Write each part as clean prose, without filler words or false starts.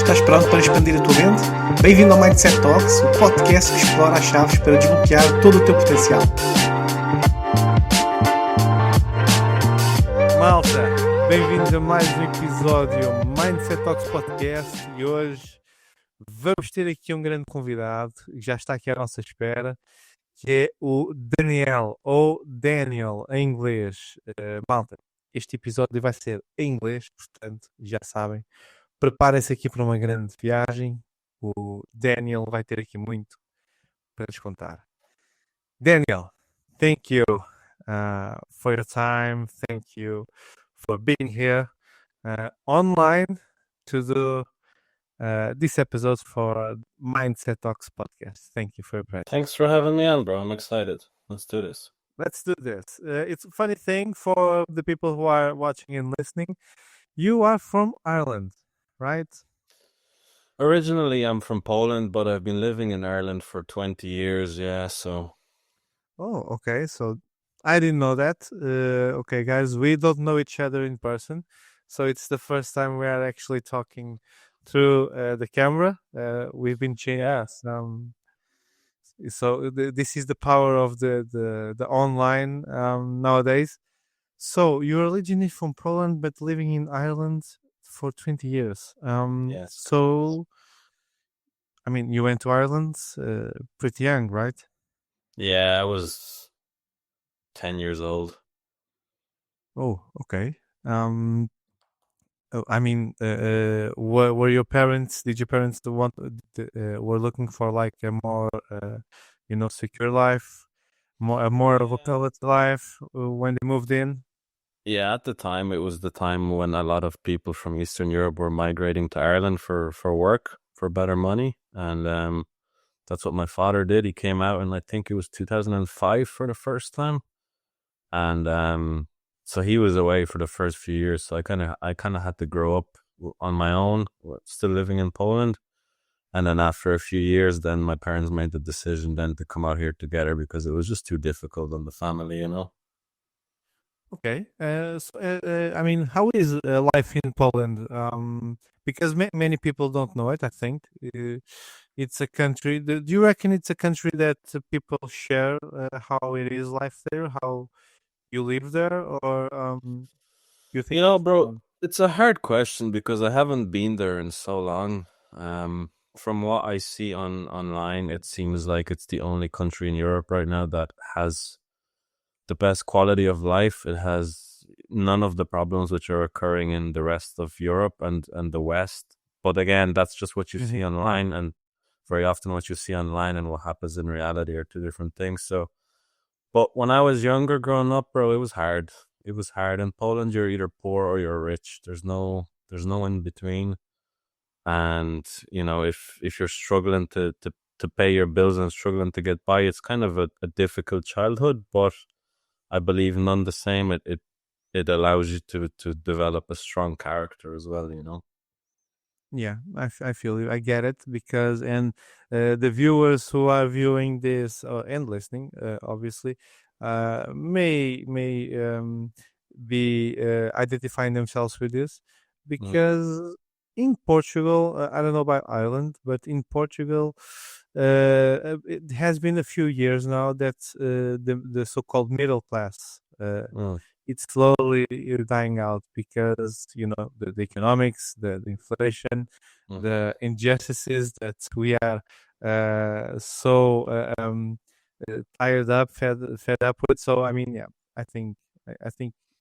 Estás pronto para expandir a tua mente? Bem-vindo ao Mindset Talks, o podcast que explora as chaves para desbloquear todo o teu potencial. Malta, bem-vindos a mais um episódio Mindset Talks Podcast e hoje vamos ter aqui um grande convidado, que já está aqui à nossa espera, que é o Daniel, ou Daniel em inglês. Malta, este episódio vai ser em inglês, portanto, já sabem. Preparem-se aqui para uma grande viagem. O Daniel vai ter aqui muito para nos contar. Daniel, thank you for your time. Thank you for being here online to do this episode for Mindset Talks podcast. Thank you for your presence. Thanks for having me on, bro. I'm excited. Let's do this. Let's do this. It's a funny thing for the people who are watching and listening. You are from Ireland, right? Originally, I'm from Poland, but I've been living in Ireland for 20 years, yeah, so... Oh, okay. So I didn't know that. Okay, guys, we don't know each other in person. So it's the first time we are actually talking through the camera. We've been so this is the power of the online nowadays. So you're originally from Poland, but living in Ireland for 20 years. Yes. So, I mean, you went to Ireland pretty young, right? Yeah, I was 10 years old. Oh, okay. I mean, were your parents? Did your parents were looking for like a more, secure life, a more of a quality life when they moved in? Yeah, at the time, it was the time when a lot of people from Eastern Europe were migrating to Ireland for work, for better money. And that's what my father did. He came out in, I think it was 2005 for the first time. And so he was away for the first few years. So I kind of had to grow up on my own, still living in Poland. And then after a few years, then my parents made the decision then to come out here together because it was just too difficult on the family, you know? Okay. I mean, how is life in Poland? Because many people don't know it, I think. It's a country. Do you reckon it's a country that people share how it is life there, how you live there, or you think? You know, bro, it's a hard question because I haven't been there in so long. From what I see online, it seems like it's the only country in Europe right now that has the best quality of life. It has none of the problems which are occurring in the rest of Europe and the West. But again, that's just what you see online, and very often what you see online and what happens in reality are two different things. So, but when I was younger, growing up, bro, it was hard. It was hard. In Poland, you're either poor or you're rich. There's no in between. And you know, if you're struggling to pay your bills and struggling to get by, it's kind of a difficult childhood. But I believe none the same. It allows you to develop a strong character as well, you know. Yeah, I feel you. I get it because the viewers who are viewing this and listening, obviously, may be identifying themselves with this because in Portugal, I don't know about Ireland, but in Portugal, it has been a few years now that the so-called middle class it's slowly dying out because the economics, the inflation, the injustices that we are so tired up, fed up with. So I mean, yeah, I think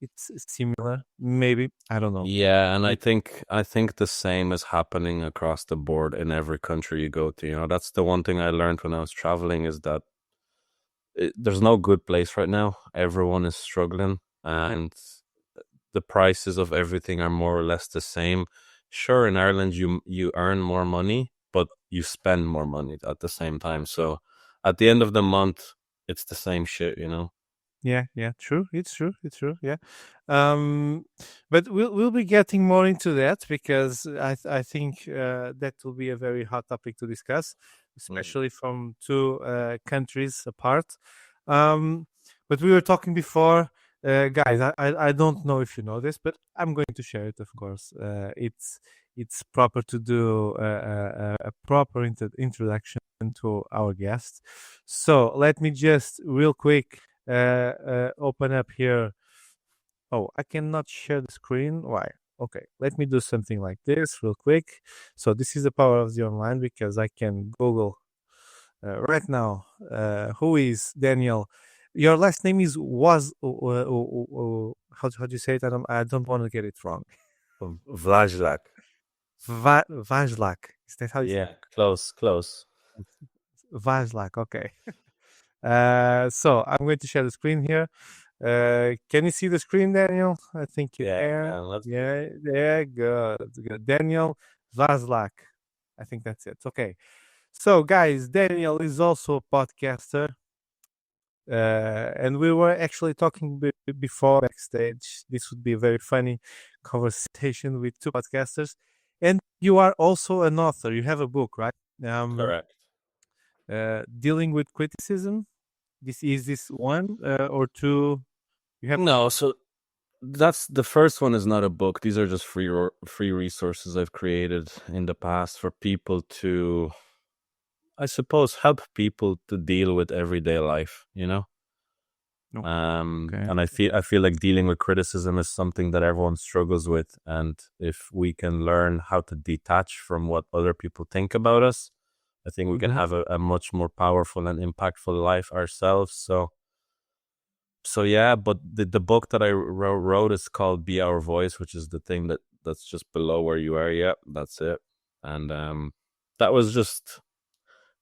it's similar. Maybe, I don't know. Yeah, and I think the same is happening across the board in every country you go to. You know, that's the one thing I learned when I was traveling is that there's no good place right now. Everyone is struggling. And the prices of everything are more or less the same. Sure, in Ireland you earn more money, but you spend more money at the same time. So at the end of the month, it's the same shit, you know. Yeah, true. It's true. Yeah, but we'll be getting more into that because I think that will be a very hot topic to discuss, especially from two countries apart. But we were talking before. Guys, I don't know if you know this, but I'm going to share it, of course. it's proper to do a proper introduction to our guest. So let me just real quick open up here. Oh, I cannot share the screen. Why? Okay, let me do something like this real quick. So this is the power of the online, because I can Google right now. Who is Daniel? Your last name is how do you say it? I don't want to get it wrong. Wlazlak. Wlazlak. Is that how you say Yeah, close. it? Wlazlak. Okay. So I'm going to share the screen here. Can you see the screen, Daniel? I think you can. Let's Yeah, good. Daniel Wlazlak. I think that's it. Okay. So, guys, Daniel is also a podcaster. And we were actually talking before backstage. This would be a very funny conversation with two podcasters. And you are also an author. You have a book, right? correct. Dealing with criticism. This one or two? You have No, so that's the first one is not a book. These are just free resources I've created in the past for people to, I suppose, help people to deal with everyday life, you know? Okay. And I feel like dealing with criticism is something that everyone struggles with, and if we can learn how to detach from what other people think about us, I think we can have a much more powerful and impactful life ourselves. So yeah, but the book that I wrote is called Be Our Voice, which is the thing that's just below where you are. Yeah, that's it. And that was just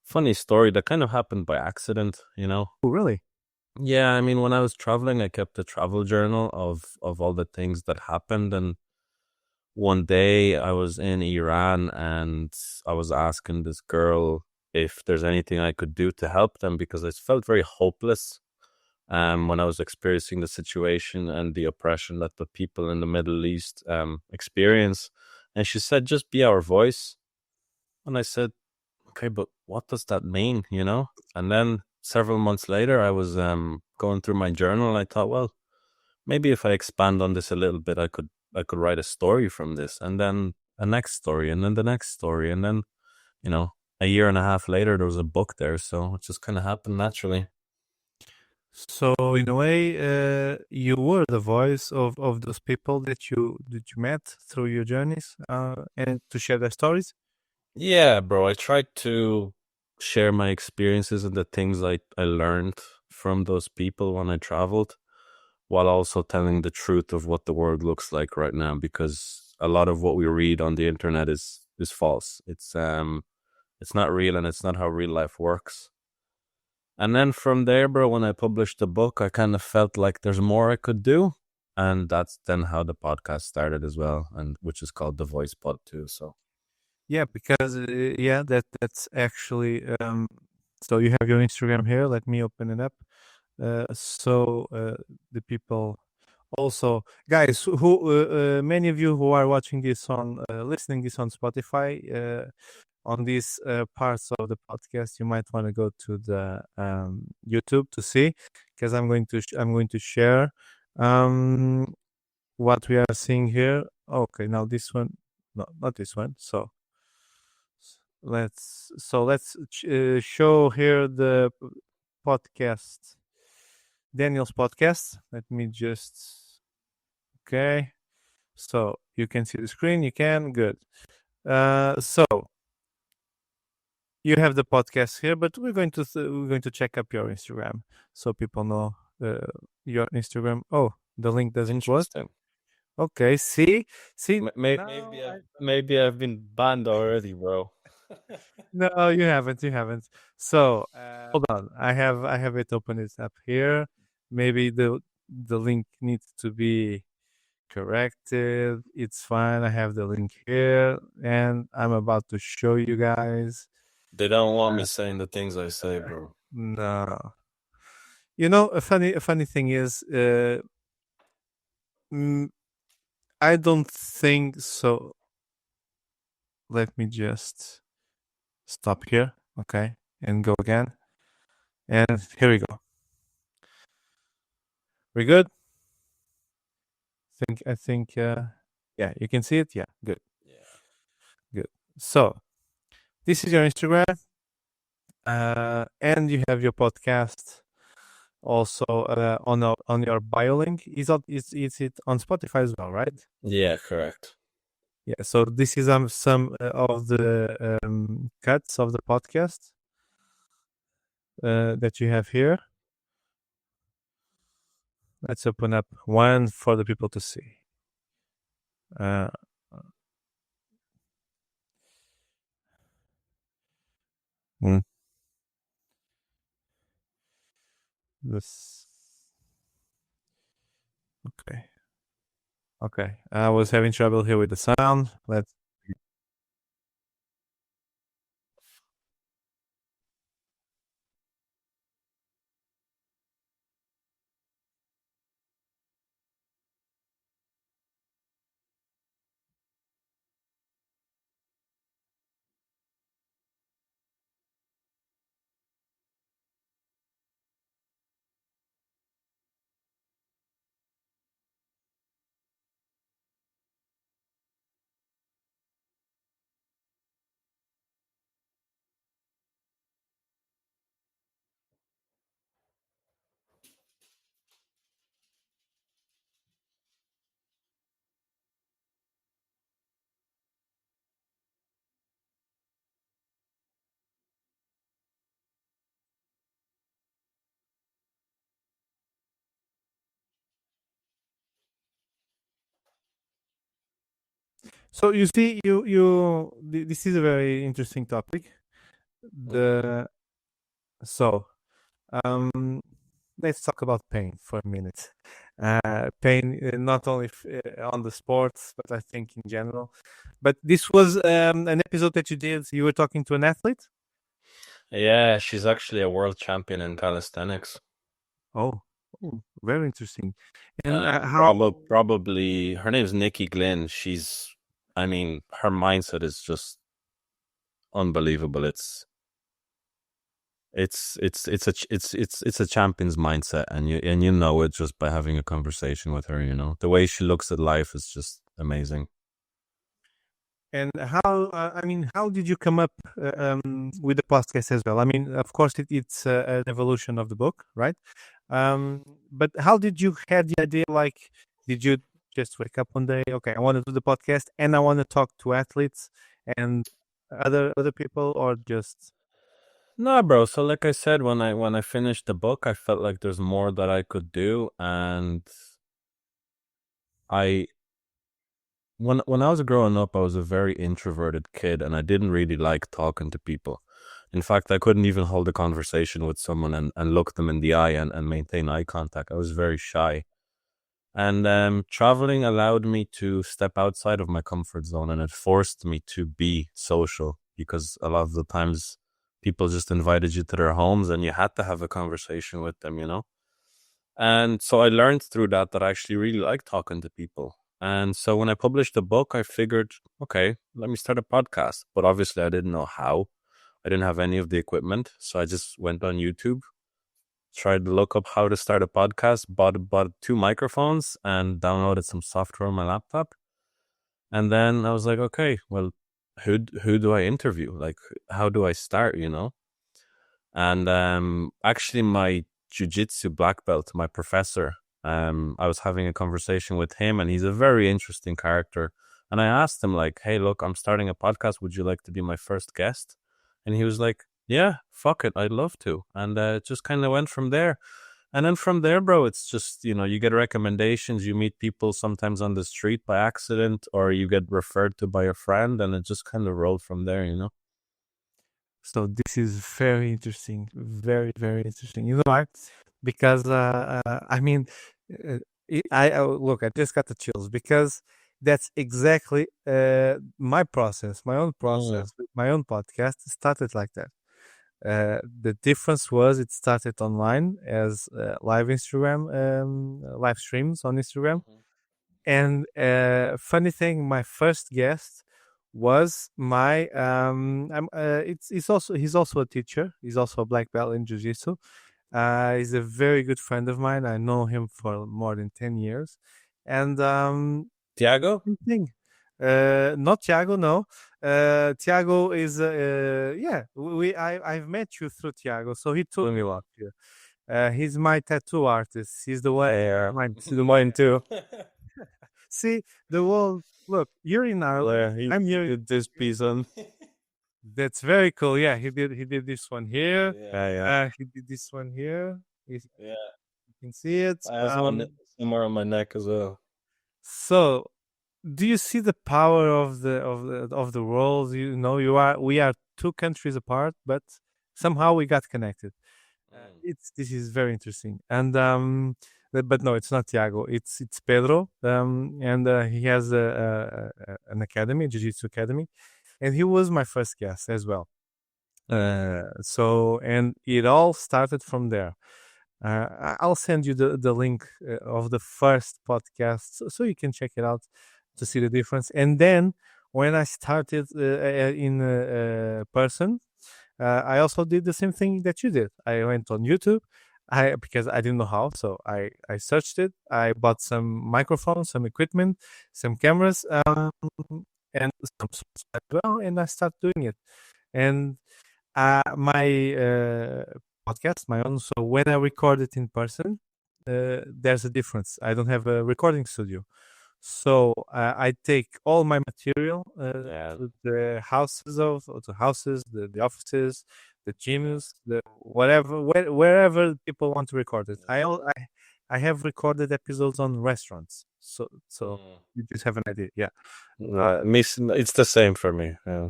funny story that kind of happened by accident, you know. Oh, really? Yeah, I mean, when I was traveling, I kept a travel journal of all the things that happened. And one day I was in Iran and I was asking this girl if there's anything I could do to help them, because I felt very hopeless when I was experiencing the situation and the oppression that the people in the Middle East experience. And she said, just be our voice. And I said, okay, but what does that mean, you know? And then several months later, I was going through my journal and I thought, well, maybe if I expand on this a little bit, I could write a story from this, and then a next story, and then the next story, and then, you know, a year and a half later, there was a book there. So it just kind of happened naturally. So in a way, you were the voice of those people that you met through your journeys, and to share their stories. Yeah, bro. I tried to share my experiences and the things I learned from those people when I traveled, while also telling the truth of what the world looks like right now, because a lot of what we read on the internet is false. It's not real, and it's not how real life works. And then from there, bro, when I published the book, I kind of felt like there's more I could do. And that's then how the podcast started as well, and which is called The Voice Pod too. So Yeah, because that's actually so you have your Instagram here. Let me open it up. So the people also, guys, who many of you who are watching this on listening this on Spotify, on these parts of the podcast, you might want to go to the YouTube to see, because I'm going to share what we are seeing here. Okay, now this one, no, not this one. So let's show here the podcast, Daniel's podcast. Let me just, okay, so you can see the screen. You can, good. So you have the podcast here, but we're going to check up your Instagram so people know your Instagram. Oh, the link doesn't work. Okay, see. Maybe I've been banned already, bro. No, you haven't. So hold on. I have it open it up here. Maybe the link needs to be corrected. It's fine. I have the link here, and I'm about to show you guys. They don't want me saying the things I say, bro. No. You know, a funny thing is, I don't think so. Let me just stop here, okay, and go again. And here we go. We're good. I think, yeah, you can see it. Yeah, good. Yeah. So this is your Instagram, and you have your podcast also on your bio link. Is it on Spotify as well, right? Yeah, correct. Yeah. So this is some of the cuts of the podcast that you have here. Let's open up one for the people to see. This. Okay. I was having trouble here with the sound. Let's. So you see, this is a very interesting topic. So, let's talk about pain for a minute. Pain, not only on the sports, but I think in general. But this was an episode that you did. You were talking to an athlete. Yeah, she's actually a world champion in calisthenics. Oh, very interesting. And how? Probably her name's Nikki Glynn. I mean, her mindset is just unbelievable. It's a champion's mindset, and you know it just by having a conversation with her. You know, the way she looks at life is just amazing. And how? How did you come up with the podcast as well? I mean, of course, it's an evolution of the book, right? But how did you had the idea? Like, did you just wake up one day? Okay, I want to do the podcast, and I want to talk to athletes and other people, or just No, bro. So, like I said, when I finished the book, I felt like there's more that I could do, and when I was growing up, I was a very introverted kid, and I didn't really like talking to people. In fact, I couldn't even hold a conversation with someone and look them in the eye and maintain eye contact. I was very shy. And traveling allowed me to step outside of my comfort zone, and it forced me to be social, because a lot of the times people just invited you to their homes and you had to have a conversation with them, you know? And so I learned through that I actually really like talking to people. And so when I published the book, I figured, okay, let me start a podcast. But obviously I didn't know how. I didn't have any of the equipment. So I just went on YouTube, tried to look up how to start a podcast, bought 2 microphones and downloaded some software on my laptop. And then I was like, okay, well, who do I interview? Like, how do I start, you know? And actually my jiu-jitsu black belt, my professor, I was having a conversation with him, and he's a very interesting character. And I asked him, like, hey, look, I'm starting a podcast. Would you like to be my first guest? And he was like, yeah, fuck it, I'd love to. And it just kind of went from there. And then from there, bro, it's just, you know, you get recommendations, you meet people sometimes on the street by accident, or you get referred to by a friend, and it just kind of rolled from there, you know? so. This is very interesting, very very interesting. You know why? Because I mean, I look, I just got the chills because that's exactly my process, my own process, my own podcast started like that. The difference was it started online as live live streams on Instagram. And funny thing, my first guest was my he's also a teacher. He's also a black belt in jiu-jitsu. He's a very good friend of mine. I know him for more than 10 years. And Tiago? same thing. Not Tiago, no. Tiago is I've met you through Tiago, so he told me about you. He's my tattoo artist. He's the one. Mine too. See the world. Look, you're in Ireland. I'm here. Did this piece on. That's very cool. Yeah, he did this one here. Yeah. He did this one here. You Yeah. can see it. I have one somewhere on my neck as well. So, do you see the power of the world? We are two countries apart, but somehow we got connected. This is very interesting. And but no, it's not Tiago. It's Pedro. And he has an academy, jiu-jitsu academy, and he was my first guest as well. So, and it all started from there. I'll send you the link of the first podcast so you can check it out to see the difference. And then when I started in person, I also did the same thing that you did. I went on YouTube. Because I didn't know how, so I searched it. I bought some microphones, some equipment, some cameras, and some sources as well, and I started doing it. And my podcast, my own. So when I record it in person, there's a difference. I don't have a recording studio, so I take all my material to the houses, the offices, the gyms, the whatever, wherever people want to record it. I have recorded episodes on restaurants, so you just have an idea. Yeah, It's the same for me. Yeah.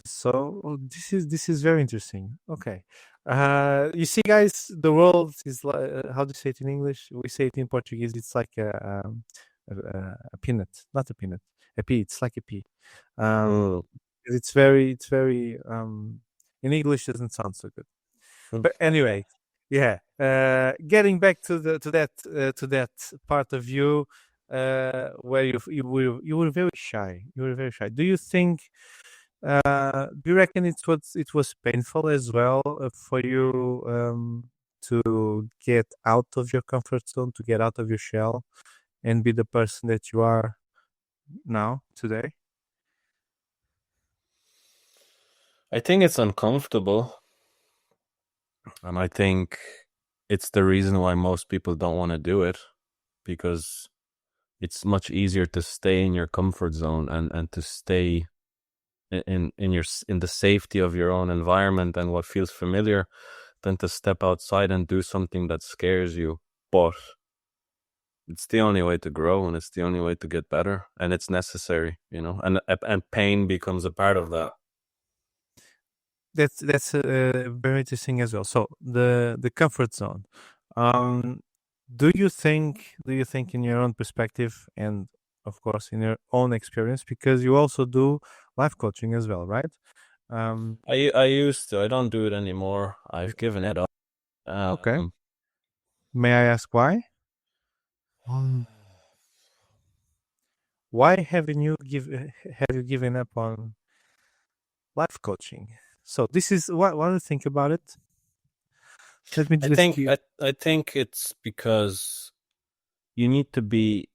so this is very interesting. Okay. You see, guys, the world is like, how do you say it in English? We say it in Portuguese. It's like a peanut, not a peanut, a pea. It's like a pea. It's very in English doesn't sound so good. But anyway, yeah. Getting back to that part of you where you were very shy. You were very shy. Do you think? Do you reckon it was painful as well for you to get out of your comfort zone, to get out of your shell, and be the person that you are now today? I think it's uncomfortable. And I think it's the reason why most people don't want to do it, because it's much easier to stay in your comfort zone and to stay in the safety of your own environment and what feels familiar than to step outside and do something that scares you. But it's the only way to grow, and it's the only way to get better, and it's necessary, and pain becomes a part of that. That's very interesting as well. So the comfort zone. Do you think in your own perspective, and of course in your own experience, because you also do life coaching as well, right? I used to. I don't do it anymore. I've given it up. Okay. May I ask why? Why have you given up on life coaching? So this is what do you think about it? Let me just I think it's because you need to be.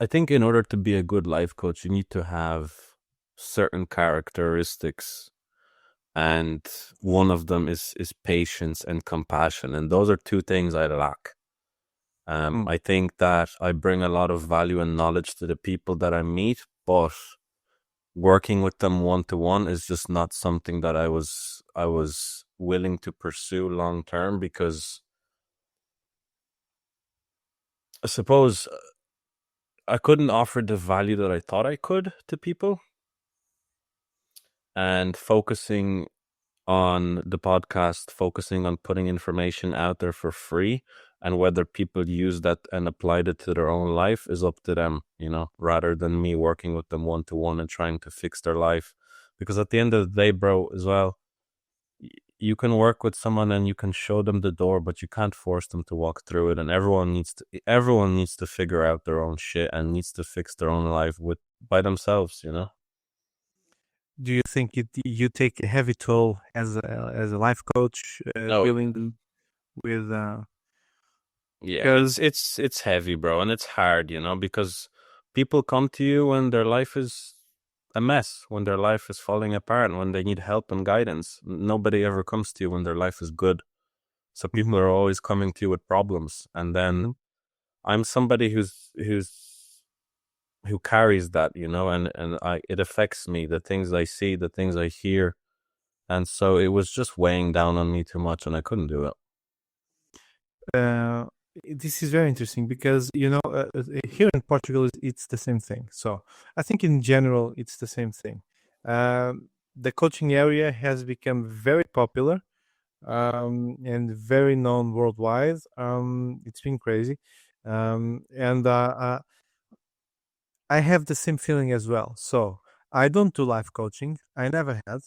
I think in order to be a good life coach, you need to have certain characteristics, and one of them is patience and compassion, and those are two things I lack. I think that I bring a lot of value and knowledge to the people that I meet, but working with them one-to-one is just not something that I was willing to pursue long term, because I suppose I couldn't offer the value that I thought I could to people. And focusing on the podcast, focusing on putting information out there for free, and whether people use that and applied it to their own life is up to them, rather than me working with them one-to-one and trying to fix their life. Because at the end of the day, bro, as well, you can work with someone and you can show them the door, but you can't force them to walk through it. And everyone needs to figure out their own shit and needs to fix their own life by themselves, Do you think you take a heavy toll as a life coach, No. dealing with? Yeah, it's heavy, bro, and it's hard, because people come to you when their life is a mess, when their life is falling apart, when they need help and guidance. Nobody ever comes to you when their life is good. So people are always coming to you with problems. And then I'm somebody who carries that, and it affects me, the things I see, the things I hear. And so it was just weighing down on me too much and I couldn't do it. This is very interesting because, here in Portugal, it's the same thing. So I think in general, it's the same thing. The coaching area has become very popular and very known worldwide. It's been crazy. And I have the same feeling as well. So I don't do life coaching. I never have.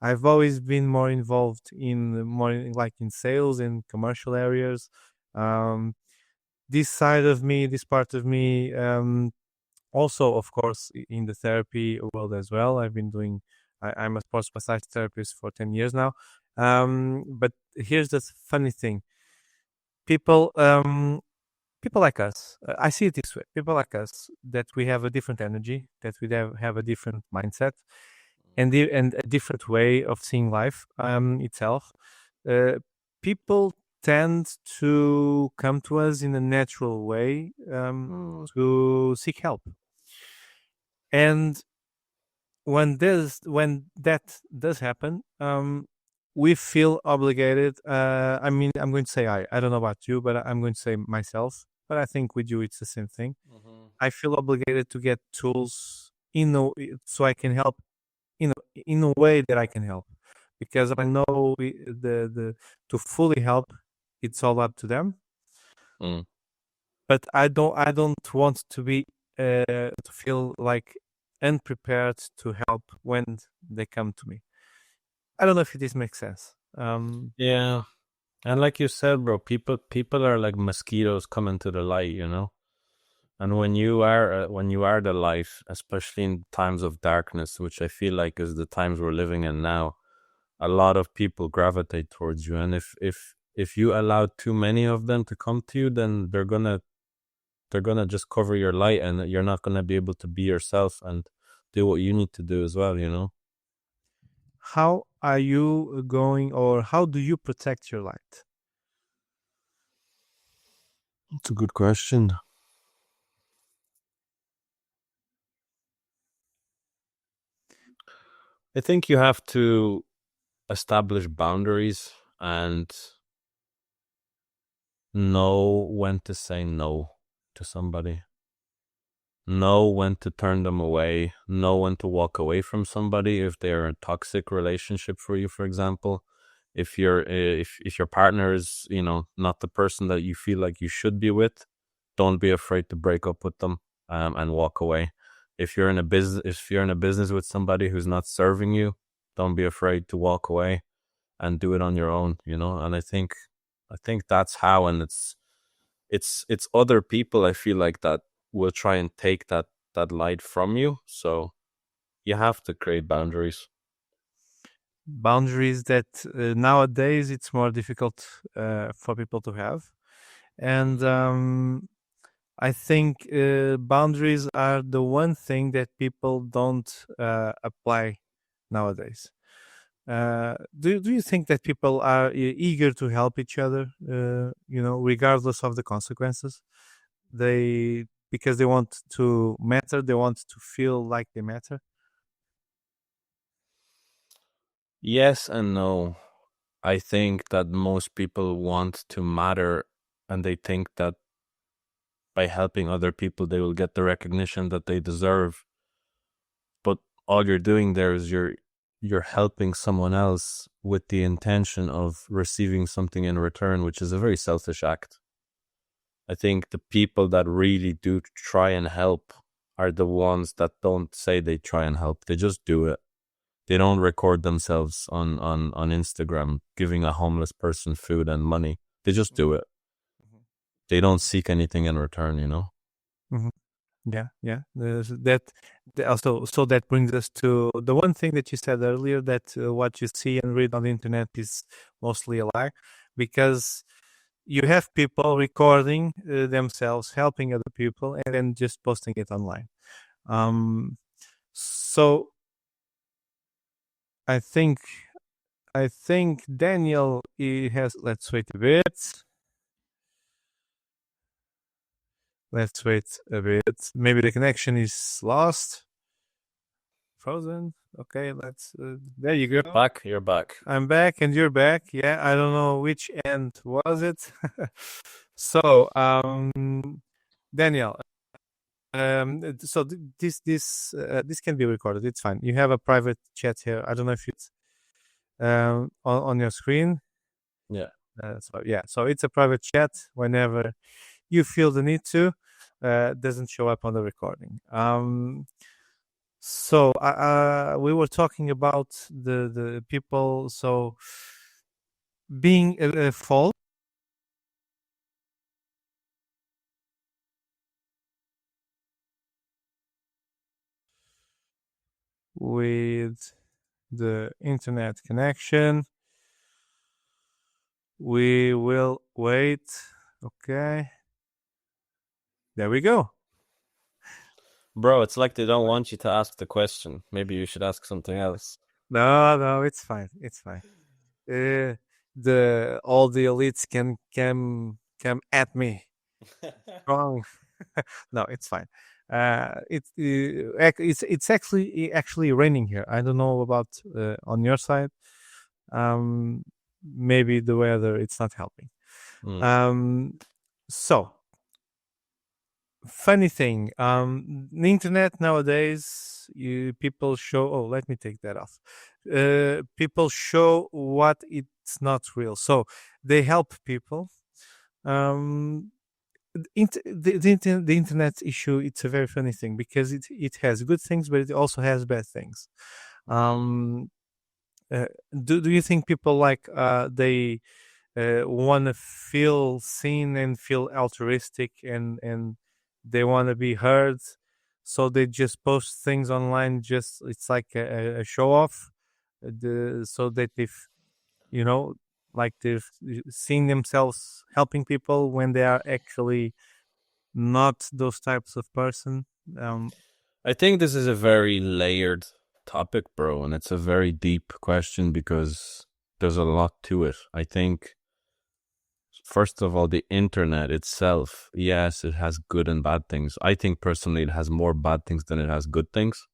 I've always been more involved in sales and commercial areas. This side of me, this part of me, also, of course, in the therapy world as well. I'm a sports massage therapist for 10 years now. But here's the funny thing. People like us, I see it this way. People like us, that we have a different energy, that we have a different mindset, and a different way of seeing life itself. People tend to come to us in a natural way to seek help. And when that does happen, we feel obligated. I'm going to say I don't know about you, but I'm going to say myself. But I think with you, it's the same thing. I feel obligated to get tools, so I can help, in a way that I can help, because I know to fully help, it's all up to them. But I don't want to be to feel like unprepared to help when they come to me. I don't know if this makes sense. Yeah. And like you said, bro, people are like mosquitoes coming to the light, And when you are the light, especially in times of darkness, which I feel like is the times we're living in now, a lot of people gravitate towards you. And if you allow too many of them to come to you, then they're gonna just cover your light, and you're not gonna be able to be yourself and do what you need to do as well, How are you going, or how do you protect your light? It's a good question. I think you have to establish boundaries and know when to say no to somebody. Know when to turn them away. Know when to walk away from somebody if they're a toxic relationship for you, for example. If your partner is, not the person that you feel like you should be with, don't be afraid to break up with them and walk away. If you're in a business with somebody who's not serving you, don't be afraid to walk away and do it on your own, And I think that's how, and it's other people, I feel like, that will try and take that light from you. So you have to create boundaries. Boundaries that nowadays it's more difficult for people to have. And I think boundaries are the one thing that people don't apply nowadays. Do you think that people are eager to help each other, regardless of the consequences? Because they want to matter, they want to feel like they matter? Yes and no. I think that most people want to matter, and they think that by helping other people, they will get the recognition that they deserve. But all you're doing there is you're helping someone else with the intention of receiving something in return, which is a very selfish act. I think the people that really do try and help are the ones that don't say they try and help. They just do it. They don't record themselves on Instagram giving a homeless person food and money. They just do it. They don't seek anything in return, Mm-hmm. Yeah. So that brings us to the one thing that you said earlier, that what you see and read on the internet is mostly a lie, because you have people recording themselves, helping other people, and then just posting it online. So I think Daniel, he has. Let's wait a bit. Maybe the connection is lost, frozen. Okay, let's. There you go. Back, you're back. I'm back, and you're back. Yeah, I don't know which end was it. So, Daniel. So this can be recorded. It's fine. You have a private chat here. I don't know if it's on your screen. Yeah. So it's a private chat. Whenever you feel the need to, doesn't show up on the recording. So we were talking about the people. So being a fault. With the internet connection, we will wait. Okay, there we go. Bro, it's like they don't want you to ask the question. Maybe you should ask something else. No, it's fine. All the elites can come at me. Wrong. No, it's fine. It's actually raining here. I don't know about on your side. Maybe the weather it's not helping. So funny thing, the internet nowadays, people show. Oh, let me take that off. People show what it's not real. So they help people. The internet issue, it's a very funny thing because it has good things, but it also has bad things. Do you think people like they want to feel seen and feel altruistic and they want to be heard, so they just post things online, just it's like a show off, so that if like they've seen themselves helping people when they are actually not those types of person? I think this is a very layered topic, bro, and it's a very deep question because there's a lot to it. I think, first of all, the internet itself, yes, it has good and bad things. I think personally it has more bad things than it has good things.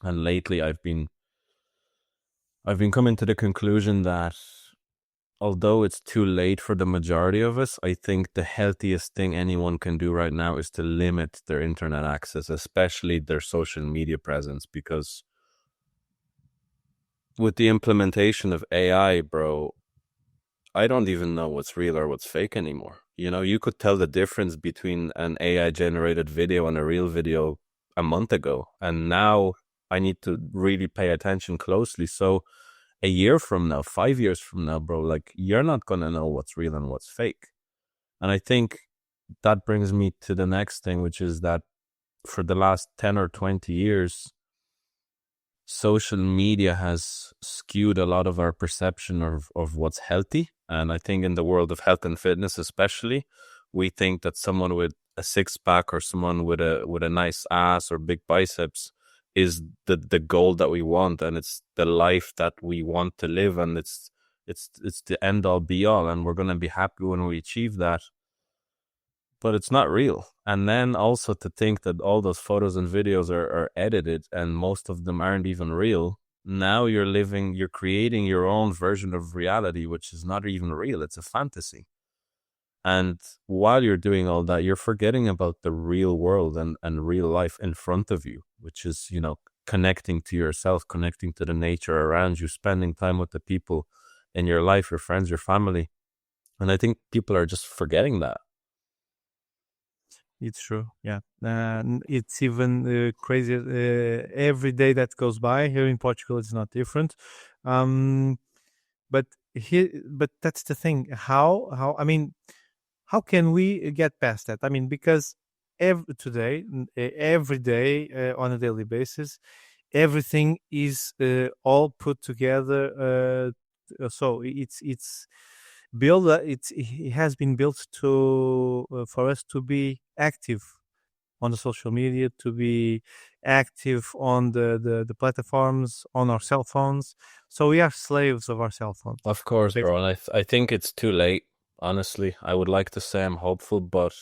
And lately I've been coming to the conclusion that although it's too late for the majority of us, I think the healthiest thing anyone can do right now is to limit their internet access, especially their social media presence, because with the implementation of AI, bro, I don't even know what's real or what's fake anymore. You could tell the difference between an AI generated video and a real video a month ago. And now I need to really pay attention closely. So a year from now, 5 years from now, bro, like you're not going to know what's real and what's fake. And I think that brings me to the next thing, which is that for the last 10 or 20 years, social media has skewed a lot of our perception of what's healthy. And I think in the world of health and fitness, especially, we think that someone with a six pack or someone with a nice ass or big biceps is the goal that we want, and it's the life that we want to live, and it's the end all be all, and we're gonna be happy when we achieve that. But it's not real. And then also to think that all those photos and videos are edited and most of them aren't even real. Now you're creating your own version of reality, which is not even real. It's a fantasy. And while you're doing all that, you're forgetting about the real world and real life in front of you, which is, connecting to yourself, connecting to the nature around you, spending time with the people in your life, your friends, your family. And I think people are just forgetting that. It's true. Yeah. It's even crazier. Every day that goes by here in Portugal, it's not different. But that's the thing. How can we get past that? I mean, because every day, on a daily basis, everything is all put together. So it's built. It has been built to for us to be active on the social media, to be active on the platforms, on our cell phones. So we are slaves of our cell phones. Of course, bro. And I think it's too late. Honestly, I would like to say I'm hopeful, but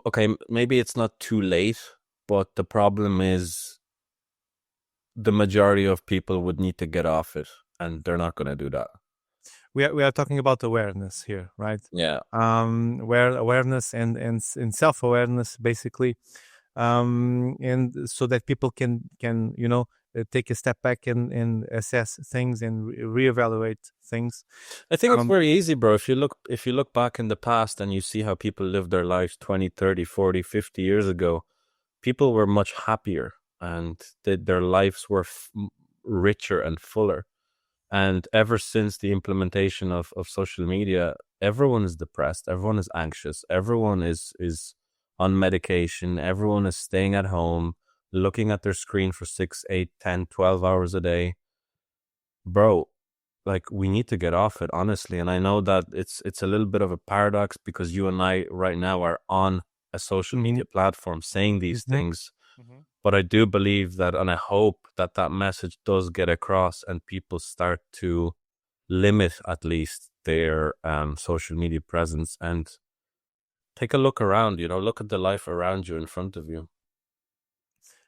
okay, maybe it's not too late. But the problem is, the majority of people would need to get off it, and they're not going to do that. We are talking about awareness here, right? Yeah. Where awareness and self-awareness, basically, and so that people can take a step back and assess things and reevaluate things. I think it's very easy, bro. If you look back in the past and you see how people lived their lives 20, 30, 40, 50 years ago, people were much happier and their lives were richer and fuller. And ever since the implementation of social media, everyone is depressed, everyone is anxious, everyone is on medication, everyone is staying at home, looking at their screen for 6, 8, 10, 12 hours a day. Bro, like, we need to get off it, honestly. And I know that it's a little bit of a paradox because you and I right now are on a social media platform saying these things. But I do believe that, and I hope that message does get across and people start to limit at least their social media presence and take a look around, look at the life around you, in front of you.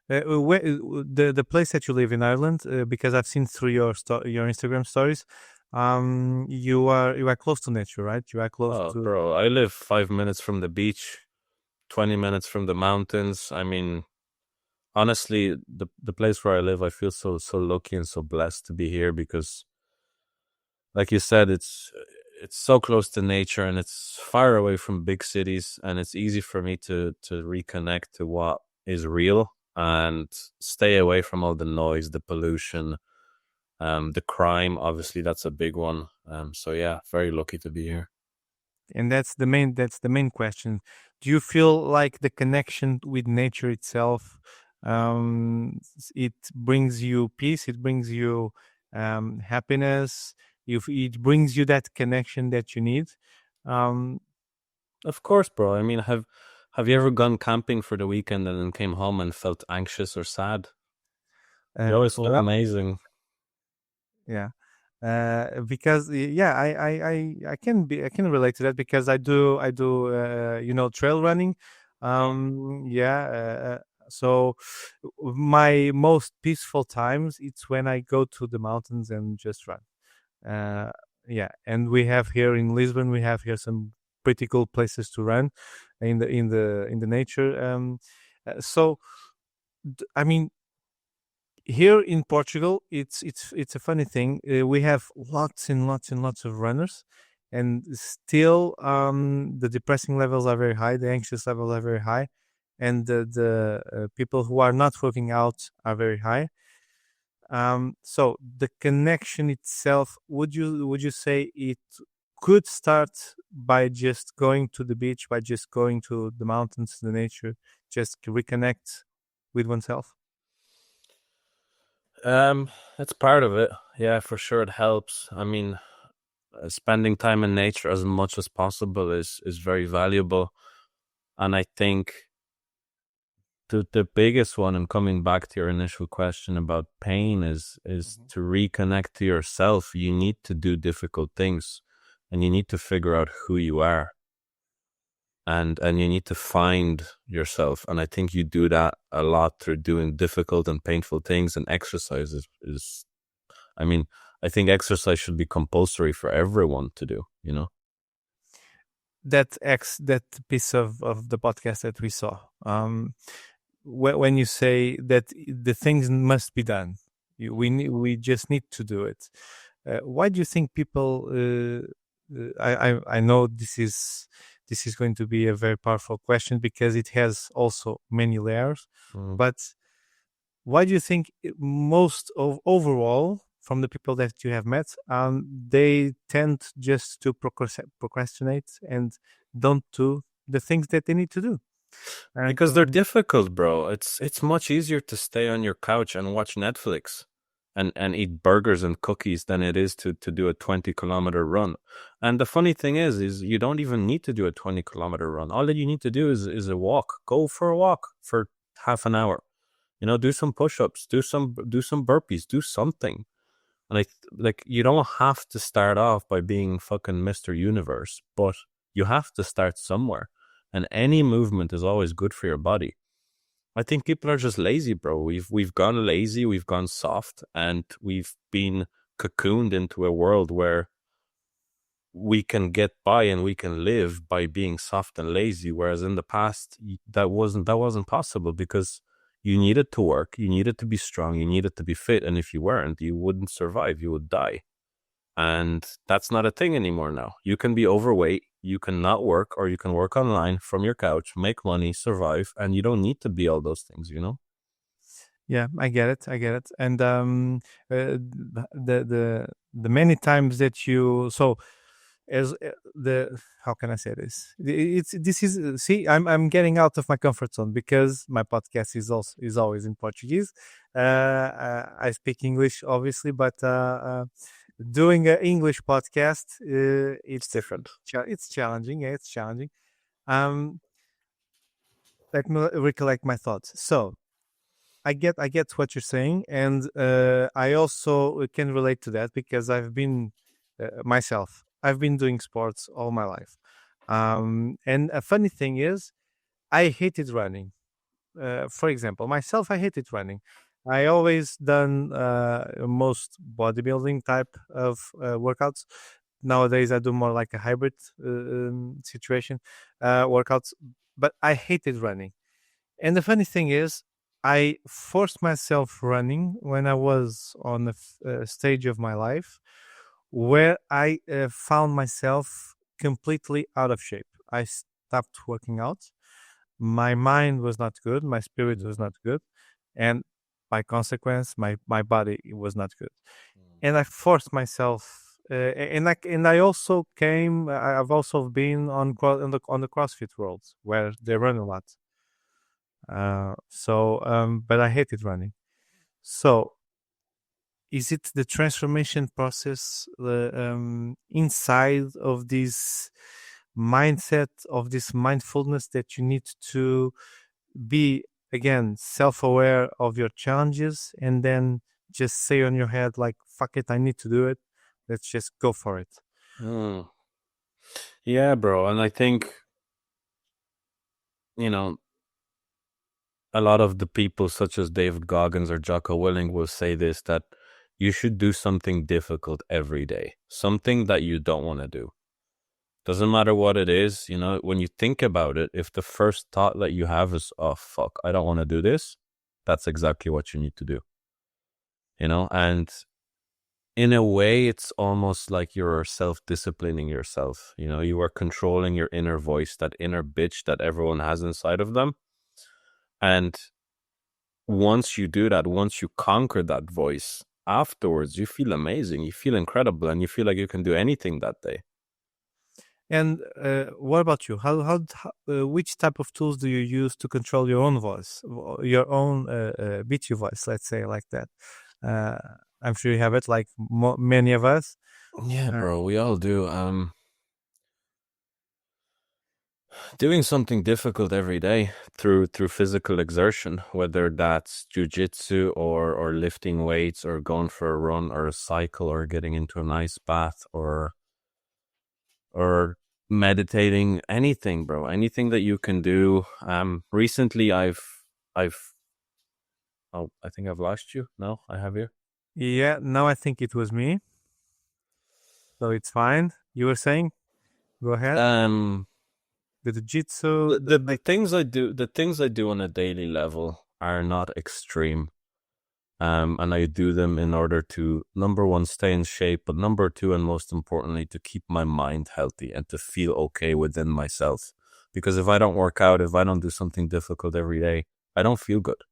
The place that you live in Ireland, because I've seen through your Instagram stories, you are close to nature, right? You are close to... Bro, I live 5 minutes from the beach, 20 minutes from the mountains. I mean, honestly, the place where I live, I feel so lucky and so blessed to be here because, like you said, it's so close to nature and it's far away from big cities, and it's easy for me to reconnect to what is real and stay away from all the noise, the pollution, the crime. Obviously, that's a big one. So yeah, very lucky to be here. And that's the main question. Do you feel like the connection with nature itself, it brings you peace, it brings you happiness, it brings you that connection that you need? Of course, bro. I mean, have you ever gone camping for the weekend and then came home and felt anxious or sad? You always feel amazing. Yeah. Because I can relate to that because I do trail running. So my most peaceful times, it's when I go to the mountains and just run. And we have here in Lisbon, we have here some pretty cool places to run in the nature. So I mean, here in Portugal, it's a funny thing. We have lots and lots and lots of runners, and still the depressing levels are very high, the anxious levels are very high, and the people who are not working out are very high. So the connection itself, would you say it could start by just going to the beach, by just going to the mountains, the nature, just reconnect with oneself? That's part of it. Yeah, for sure it helps. I mean, spending time in nature as much as possible is very valuable. And I think the biggest one, and coming back to your initial question about pain, is to reconnect to yourself. You need to do difficult things and you need to figure out who you are. And you need to find yourself. And I think you do that a lot through doing difficult and painful things. And exercise is I mean, I think exercise should be compulsory for everyone to do, That piece of the podcast that we saw, when you say that the things must be done, we just need to do it. Why do you think people? I know this is going to be a very powerful question because it has also many layers. But why do you think most of overall, from the people that you have met, they tend just to procrastinate and don't do the things that they need to do? Because they're difficult, bro. It's much easier to stay on your couch and watch Netflix and eat burgers and cookies than it is to do a 20-kilometer run. And the funny thing is you don't even need to do a 20-kilometer run. All that you need to do is a walk. Go for a walk for half an hour. Do some push-ups, do some burpees, do something. Like you don't have to start off by being fucking Mr. Universe, but you have to start somewhere. And any movement is always good for your body. I think people are just lazy, bro. We've gone lazy, we've gone soft, and we've been cocooned into a world where we can get by and we can live by being soft and lazy. Whereas in the past, that wasn't possible, because you needed to work, you needed to be strong, you needed to be fit, and if you weren't, you wouldn't survive, you would die. And that's not a thing anymore now. You can be overweight, you can not work, or you can work online from your couch, make money, survive, and you don't need to be all those things, Yeah, I get it. And the many times that you as how can I say this? I'm getting out of my comfort zone, because my podcast is always in Portuguese. I speak English, obviously, but doing an English podcast, it's different. It's challenging. Yeah, it's challenging. Let me recollect my thoughts. So I get what you're saying, and I also can relate to that, because I've been I've been doing sports all my life. And a funny thing is, I hated running. For example, myself, I hated running. I always done most bodybuilding type of workouts. Nowadays, I do more like a hybrid situation workouts, but I hated running. And the funny thing is, I forced myself running when I was on a stage of my life where I found myself completely out of shape. I stopped working out. My mind was not good. My spirit was not good. And by consequence, my body was not good. And I forced myself. And I also came. I've also been on the CrossFit world, where they run a lot. But I hated running. So, is it the transformation process inside of this mindset, of this mindfulness, that you need to be, again, self-aware of your challenges, and then just say on your head, like, fuck it, I need to do it. Let's just go for it. Yeah, bro. And I think, a lot of the people, such as David Goggins or Jocko Willing, will say this, that you should do something difficult every day, something that you don't want to do. Doesn't matter what it is, when you think about it, if the first thought that you have is, oh, fuck, I don't want to do this, that's exactly what you need to do. And in a way, it's almost like you're self-disciplining yourself. You are controlling your inner voice, that inner bitch that everyone has inside of them. And once you do that, once you conquer that voice, afterwards, you feel amazing, you feel incredible, and you feel like you can do anything that day. And what about you? How which type of tools do you use to control your own voice, your own bitchy voice, let's say, like that? I'm sure you have it, like many of us. Yeah, bro, we all do. Doing something difficult every day through physical exertion, whether that's jujitsu or lifting weights or going for a run or a cycle or getting into a nice bath or meditating, anything, bro, anything that you can do. Recently I think I've lost you. No, I have you. Yeah, no, I think it was me. So it's fine. You were saying? Go ahead. The jiu-jitsu. The things I do on a daily level are not extreme. And I do them in order to, number one, stay in shape, but number two, and most importantly, to keep my mind healthy and to feel okay within myself. Because if I don't work out, if I don't do something difficult every day, I don't feel good.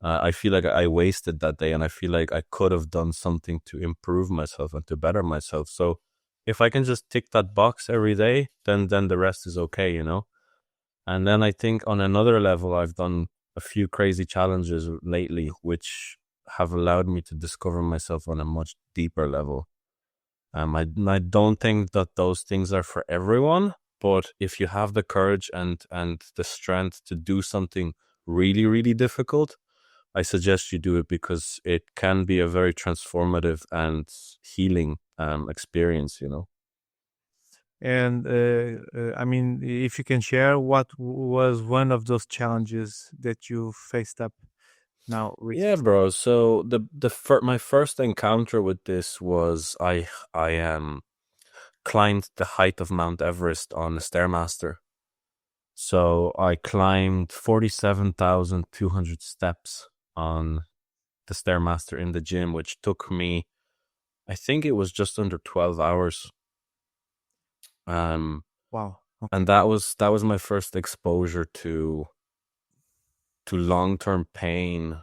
I feel like I wasted that day, and I feel like I could have done something to improve myself and to better myself. So if I can just tick that box every day, then the rest is okay, And then I think on another level, I've done a few crazy challenges lately, which have allowed me to discover myself on a much deeper level. I don't think that those things are for everyone, but if you have the courage and the strength to do something really, really difficult, I suggest you do it, because it can be a very transformative and healing experience, you know. And I mean, if you can share, what was one of those challenges that you faced up now Yeah, recently? bro. So my first encounter with this was I climbed the height of Mount Everest on a Stairmaster. So I climbed 47,200 steps on the Stairmaster in the gym, which took me, I think it was just under 12 hours. Wow. Okay. And that was my first exposure to long-term pain,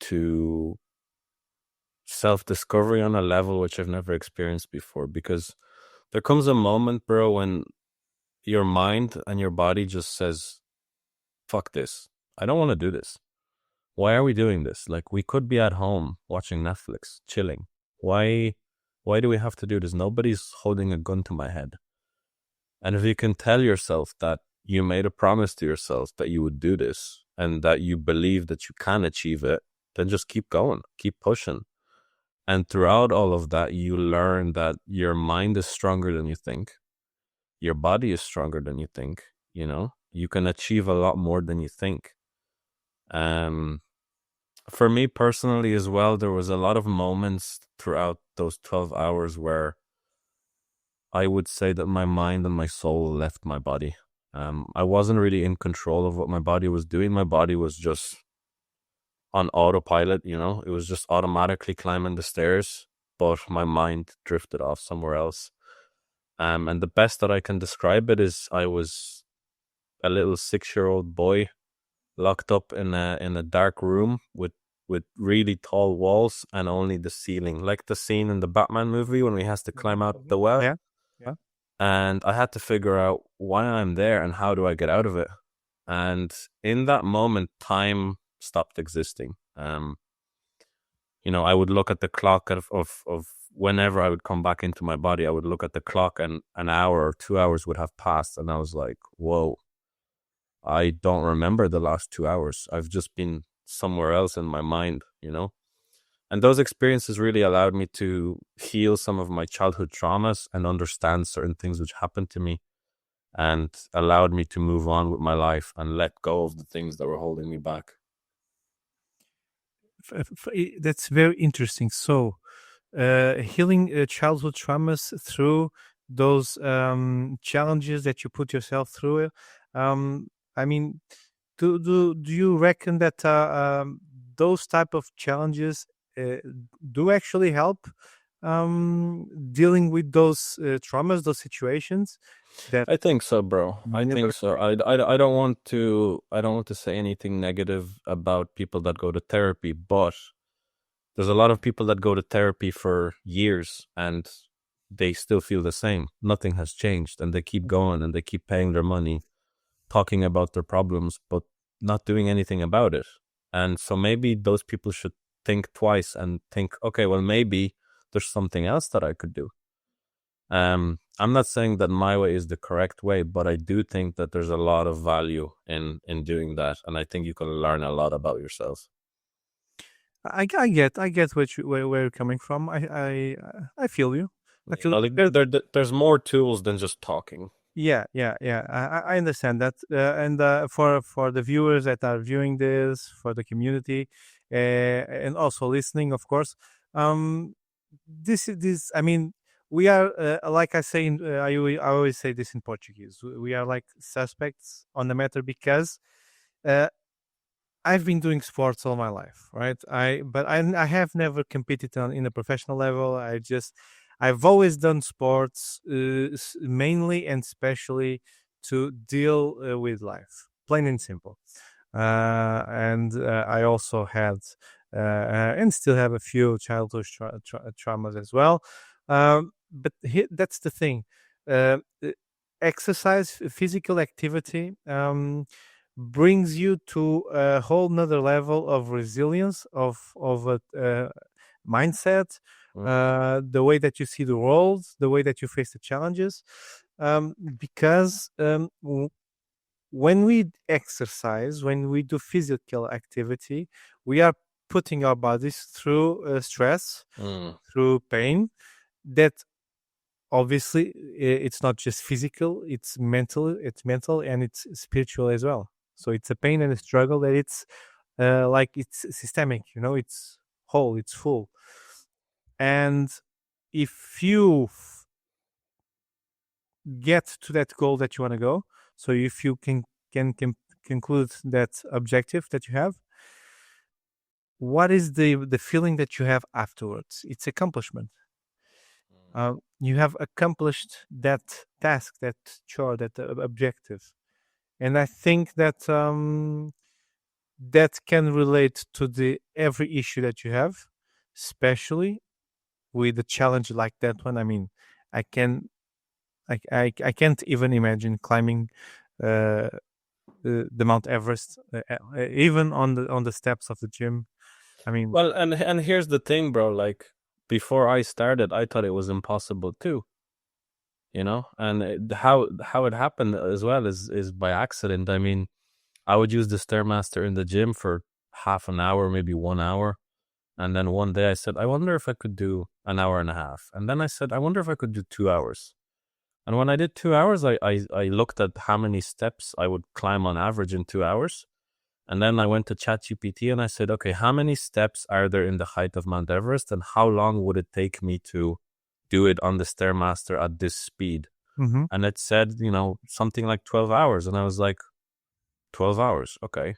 to self-discovery on a level which I've never experienced before. Because there comes a moment, bro, when your mind and your body just says, fuck this. I don't want to do this. Why are we doing this? Like, we could be at home watching Netflix, chilling. Why do we have to do this? Nobody's holding a gun to my head. And if you can tell yourself that you made a promise to yourself that you would do this and that you believe that you can achieve it, then just keep going, keep pushing. And throughout all of that, you learn that your mind is stronger than you think. Your body is stronger than you think, you know? You can achieve a lot more than you think. For me personally as well, there was a lot of moments throughout those 12 hours where I would say that my mind and my soul left my body. I wasn't really in control of what my body was doing. My body was just on autopilot, you know? It was just automatically climbing the stairs, but my mind drifted off somewhere else. And the best that I can describe it is I was a little 6-year-old boy locked up in a dark room with really tall walls and only the ceiling, like the scene in the Batman movie when he has to climb out the well. Yeah. And I had to figure out why I'm there and how do I get out of it. And in that moment, time stopped existing. You know, I would look at the clock of whenever I would come back into my body, I would look at the clock and an hour or 2 hours would have passed. And I was like, whoa, I don't remember the last 2 hours. I've just been somewhere else in my mind, you know? And those experiences really allowed me to heal some of my childhood traumas and understand certain things which happened to me, and allowed me to move on with my life and let go of the things that were holding me back. That's very interesting. So, healing childhood traumas through those challenges that you put yourself through. I mean, do you reckon that those type of challenges do actually help dealing with those traumas, those situations? That I think so, bro. I think so. I don't want to say anything negative about people that go to therapy, but there's a lot of people that go to therapy for years and they still feel the same. Nothing has changed, and they keep going and they keep paying their money, talking about their problems, but not doing anything about it. And so maybe those people should think twice and think, okay, well, maybe there's something else that I could do. I'm not saying that my way is the correct way, but I do think that there's a lot of value in doing that, and I think you can learn a lot about yourself. I get where you're coming from. I feel you. I feel There's more tools than just talking. Yeah. I understand that, and for the viewers that are viewing this, for the community, and also listening, of course. This. I mean, we are like I say. I always say this in Portuguese. We are like suspects on the matter because I've been doing sports all my life, right? But I have never competed in a professional level. I've always done sports mainly and specially to deal with life, plain and simple. And I also had and still have a few childhood traumas as well. But that's the thing. Exercise, physical activity brings you to a whole nother level of resilience, of a mindset, the way that you see the world, the way that you face the challenges, because when we exercise, when we do physical activity, we are putting our bodies through stress, through pain, that obviously it's not just physical, it's mental, and it's spiritual as well. So it's a pain and a struggle that it's it's systemic, it's whole, it's full. And if you get to that goal that you want to go, so if you can conclude that objective that you have, what is the feeling that you have afterwards? It's accomplishment. You have accomplished that task, that chore, that objective. And I think that that can relate to every issue that you have, especially with a challenge like that one. I mean, I can't even imagine climbing the Mount Everest, even on the steps of the gym. I mean, well, and here's the thing, bro. Like, before I started, I thought it was impossible too. And how it happened as well is by accident. I mean, I would use the Stairmaster in the gym for half an hour, maybe 1 hour. And then one day I said, I wonder if I could do an hour and a half. And then I said, I wonder if I could do 2 hours. And when I did 2 hours, I looked at how many steps I would climb on average in 2 hours. And then I went to ChatGPT and I said, okay, how many steps are there in the height of Mount Everest? And how long would it take me to do it on the Stairmaster at this speed? mm-hmm. And it said, something like 12 hours. And I was like, 12 hours. Okay.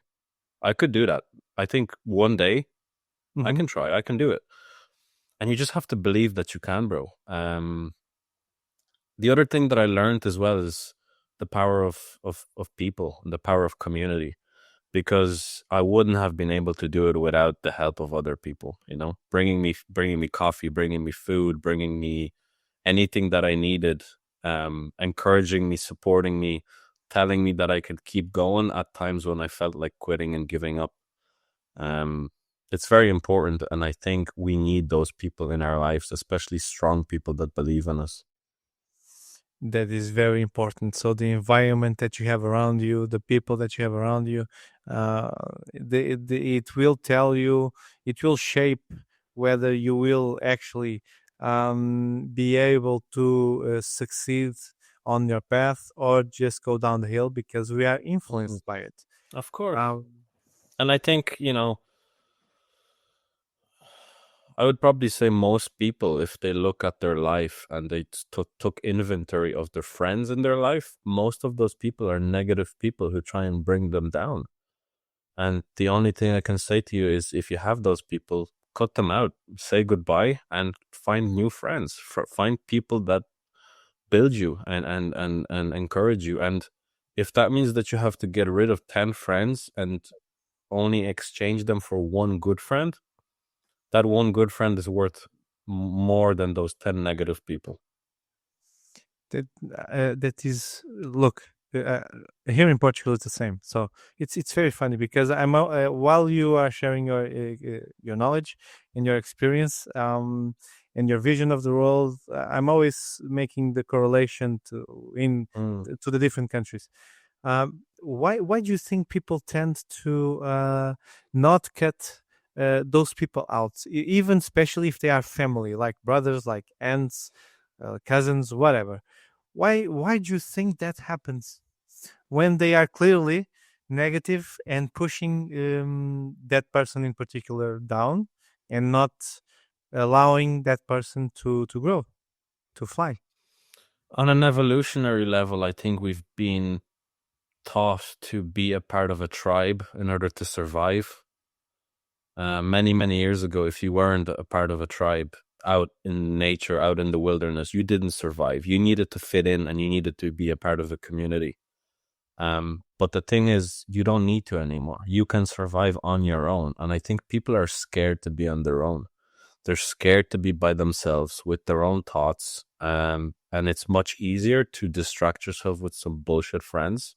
I could do that. I think one day I can try. I can do it. And you just have to believe that you can, bro. The other thing that I learned as well is the power of people, the power of community, because I wouldn't have been able to do it without the help of other people, bringing me coffee, bringing me food, bringing me anything that I needed, encouraging me, supporting me, telling me that I could keep going at times when I felt like quitting and giving up. It's very important, and I think we need those people in our lives, especially strong people that believe in us. That is very important. So the environment that you have around you, the people that you have around you, it will tell you, it will shape whether you will actually be able to succeed on your path or just go down the hill, because we are influenced by it. Of course. And I think, I would probably say most people, if they look at their life and they took inventory of their friends in their life, most of those people are negative people who try and bring them down. And the only thing I can say to you is, if you have those people, cut them out, say goodbye, and find new friends. Find people that build you and encourage you. And if that means that you have to get rid of 10 friends and only exchange them for one good friend, that one good friend is worth more than those 10 negative people. That is, look, here in Portugal it's the same. So it's very funny, because I'm while you are sharing your knowledge and your experience and your vision of the world, I'm always making the correlation to the different countries. Why do you think people tend to not cut those people out, even especially if they are family, like brothers, like aunts, cousins, whatever? Why do you think that happens when they are clearly negative and pushing that person in particular down, and not allowing that person to grow, to fly? On an evolutionary level, I think we've been taught to be a part of a tribe in order to survive. Many, many years ago, if you weren't a part of a tribe out in nature, out in the wilderness, you didn't survive. You needed to fit in, and you needed to be a part of a community. But the thing is, you don't need to anymore. You can survive on your own. And I think people are scared to be on their own. They're scared to be by themselves with their own thoughts. And it's much easier to distract yourself with some bullshit friends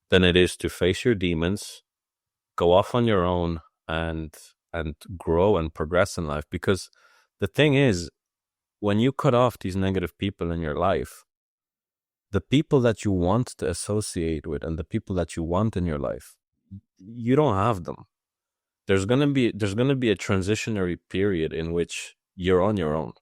than it is to face your demons, go off on your own, and grow and progress in life. Because the thing is, when you cut off these negative people in your life, the people that you want to associate with and the people that you want in your life, you don't have them. There's gonna be a transitionary period in which you're on your own.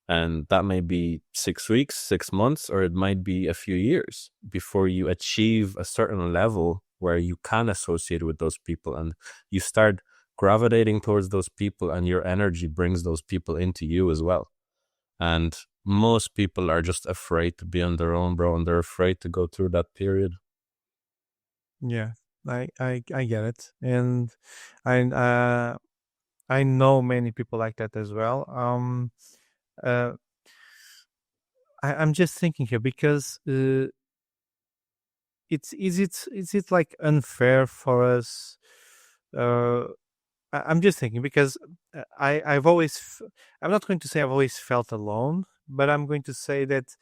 And that may be 6 weeks, 6 months, or it might be a few years before you achieve a certain level where you can associate with those people and you start gravitating towards those people, and your energy brings those people into you as well. And most people are just afraid to be on their own, bro, and they're afraid to go through that period. Yeah, I get it, and I know many people like that as well. I'm just thinking here because is it like unfair for us? I'm just thinking because I'm not going to say I've always felt alone, but I'm going to say that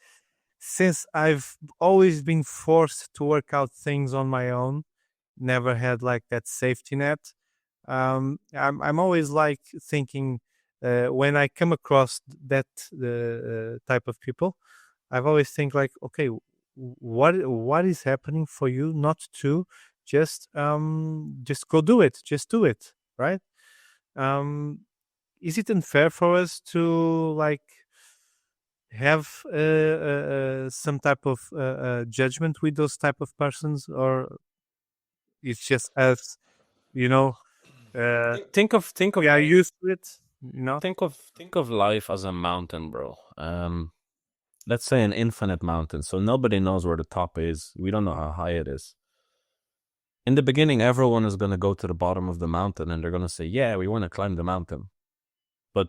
since I've always been forced to work out things on my own, never had like that safety net. I'm always like thinking when I come across that type of people, I've always think like, okay, what is happening for you not to just go do it, just do it, right? Is it unfair for us to like have some type of judgment with those type of persons, or it's just us, you know? Think of We are used to it, you know. think of life as a mountain, bro. Let's say an infinite mountain. So nobody knows where the top is. We don't know how high it is. In the beginning, everyone is going to go to the bottom of the mountain and they're going to say, yeah, we want to climb the mountain. But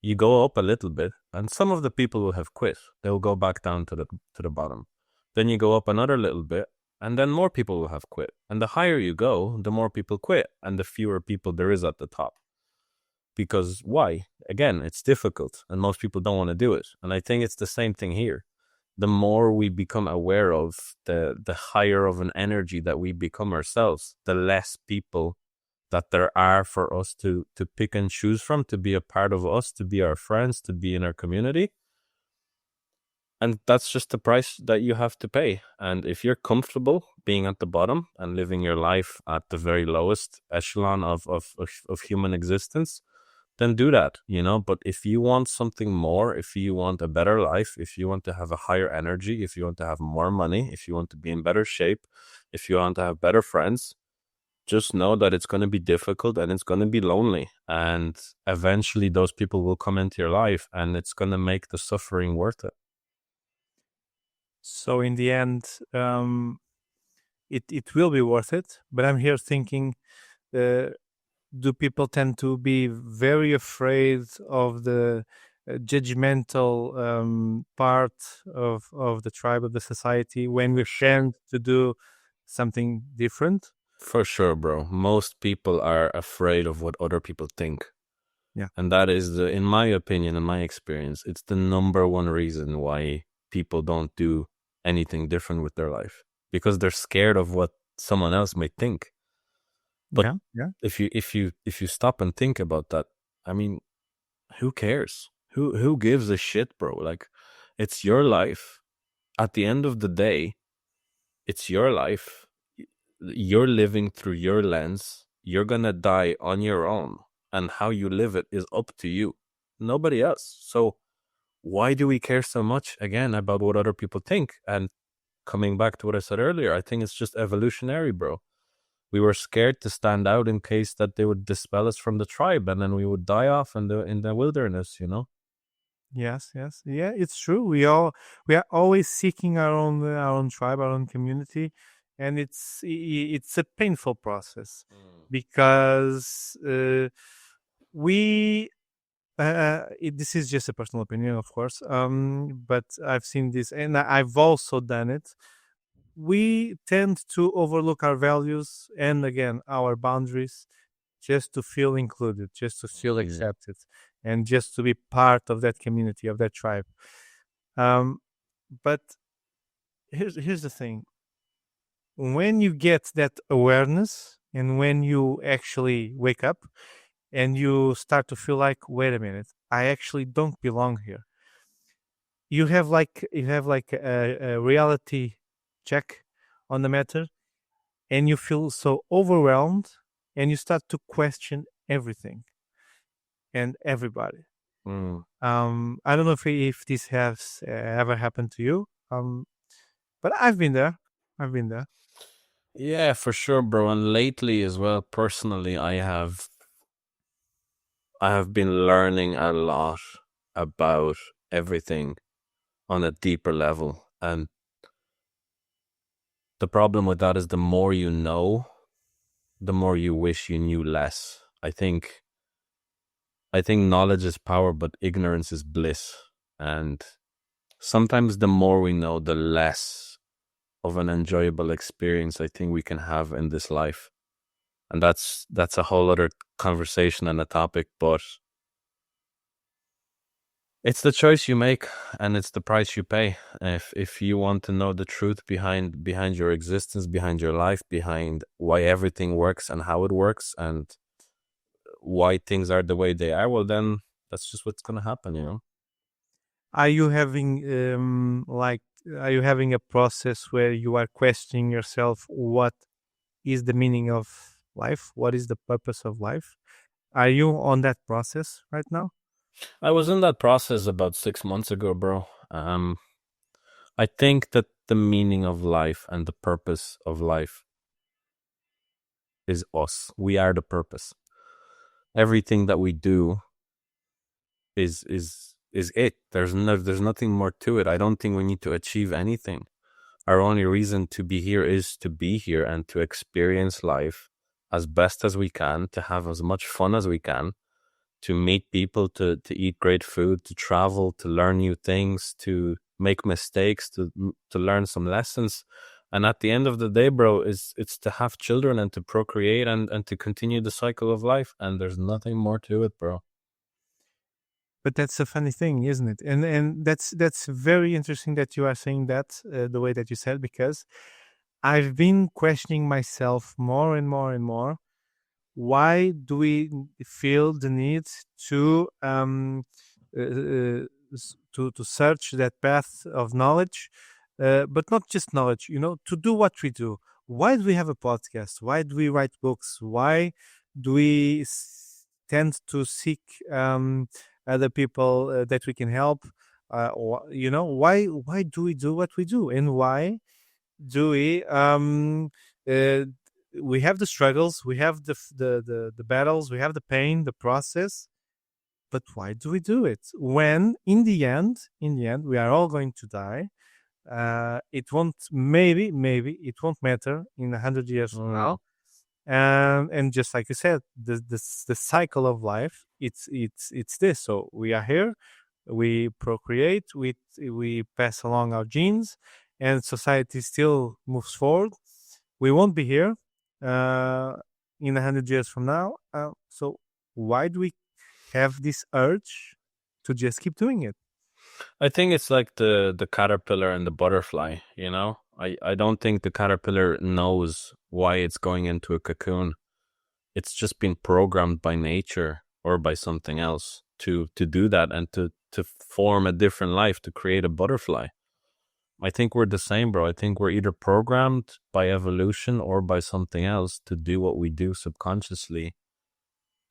you go up a little bit and some of the people will have quit. They'll go back down to the bottom. Then you go up another little bit and then more people will have quit. And the higher you go, the more people quit and the fewer people there is at the top. Because why? Again, it's difficult and most people don't want to do it. And I think it's the same thing here. The more we become aware of, the higher of an energy that we become ourselves, the less people that there are for us to pick and choose from, to be a part of us, to be our friends, to be in our community. And that's just the price that you have to pay. And if you're comfortable being at the bottom and living your life at the very lowest echelon of human existence, then do that, you know. But if you want something more, if you want a better life, if you want to have a higher energy, if you want to have more money, if you want to be in better shape, if you want to have better friends, just know that it's going to be difficult and it's going to be lonely. And eventually those people will come into your life and it's going to make the suffering worth it. So in the end, it will be worth it. But I'm here thinking, do people tend to be very afraid of the judgmental part of the tribe, of the society, when we're trying to do something different? For sure, bro. Most people are afraid of what other people think. Yeah. And that is, in my opinion, in my experience, it's the number one reason why people don't do anything different with their life. Because they're scared of what someone else may think. But yeah. if you stop and think about that, I mean, who cares? Who gives a shit, bro? Like, it's your life. At the end of the day, it's your life. You're living through your lens. You're gonna die on your own, and how you live it is up to you, nobody else. So why do we care so much again about what other people think? And coming back to what I said earlier, I think it's just evolutionary, bro. We were scared to stand out in case that they would dispel us from the tribe, and then we would die off in the wilderness, you know? Yes. Yeah, it's true. We are always seeking our own tribe, our own community, and it's a painful process because we. This is just a personal opinion, of course. But I've seen this, and I've also done it. We tend to overlook our values and again our boundaries just to feel included, just to feel accepted, and just to be part of that community, of that tribe. But here's the thing: when you get that awareness and when you actually wake up and you start to feel like, wait a minute, I actually don't belong here. You have like a reality check on the matter, and you feel so overwhelmed, and you start to question everything and everybody. Mm. I don't know if this has ever happened to you, but I've been there. Yeah, for sure, bro. And lately as well, personally, I have been learning a lot about everything on a deeper level. And the problem with that is the more you know, the more you wish you knew less. I think knowledge is power, but ignorance is bliss. And sometimes the more we know, the less of an enjoyable experience I think we can have in this life. And that's a whole other conversation and a topic, but it's the choice you make and it's the price you pay. If you want to know the truth behind your existence, behind your life, behind why everything works and how it works and why things are the way they are, well then that's just what's going to happen, you know. Are you having are you having a process where you are questioning yourself, what is the meaning of life? What is the purpose of life? Are you on that process right now? I was in that process about 6 months ago, bro. I think that the meaning of life and the purpose of life is us. We are the purpose. Everything that we do is it. There's nothing more to it. I don't think we need to achieve anything. Our only reason to be here is to be here and to experience life as best as we can, to have as much fun as we can, to meet people, to eat great food, to travel, to learn new things, to make mistakes, to learn some lessons. And at the end of the day, bro, it's to have children and to procreate and to continue the cycle of life. And there's nothing more to it, bro. But that's a funny thing, isn't it? And that's very interesting that you are saying that the way that you said, because I've been questioning myself more and more and more. Why do we feel the need to search that path of knowledge, but not just knowledge? To do what we do. Why do we have a podcast? Why do we write books? Why do we tend to seek other people that we can help? Why do we do what we do, and why do we we have the struggles, we have the battles, we have the pain, the process, but why do we do it when in the end we are all going to die? It won't, maybe it won't matter in 100 years from now. And just like you said, the cycle of life, it's this. So we are here, we procreate, we pass along our genes, and society still moves forward. We won't be here in 100 years from now. So why do we have this urge to just keep doing it? I think it's like the caterpillar and the butterfly, you know? I don't think the caterpillar knows why it's going into a cocoon. It's just been programmed by nature or by something else to do that and to form a different life, to create a butterfly. I think we're the same, bro. I think we're either programmed by evolution or by something else to do what we do subconsciously.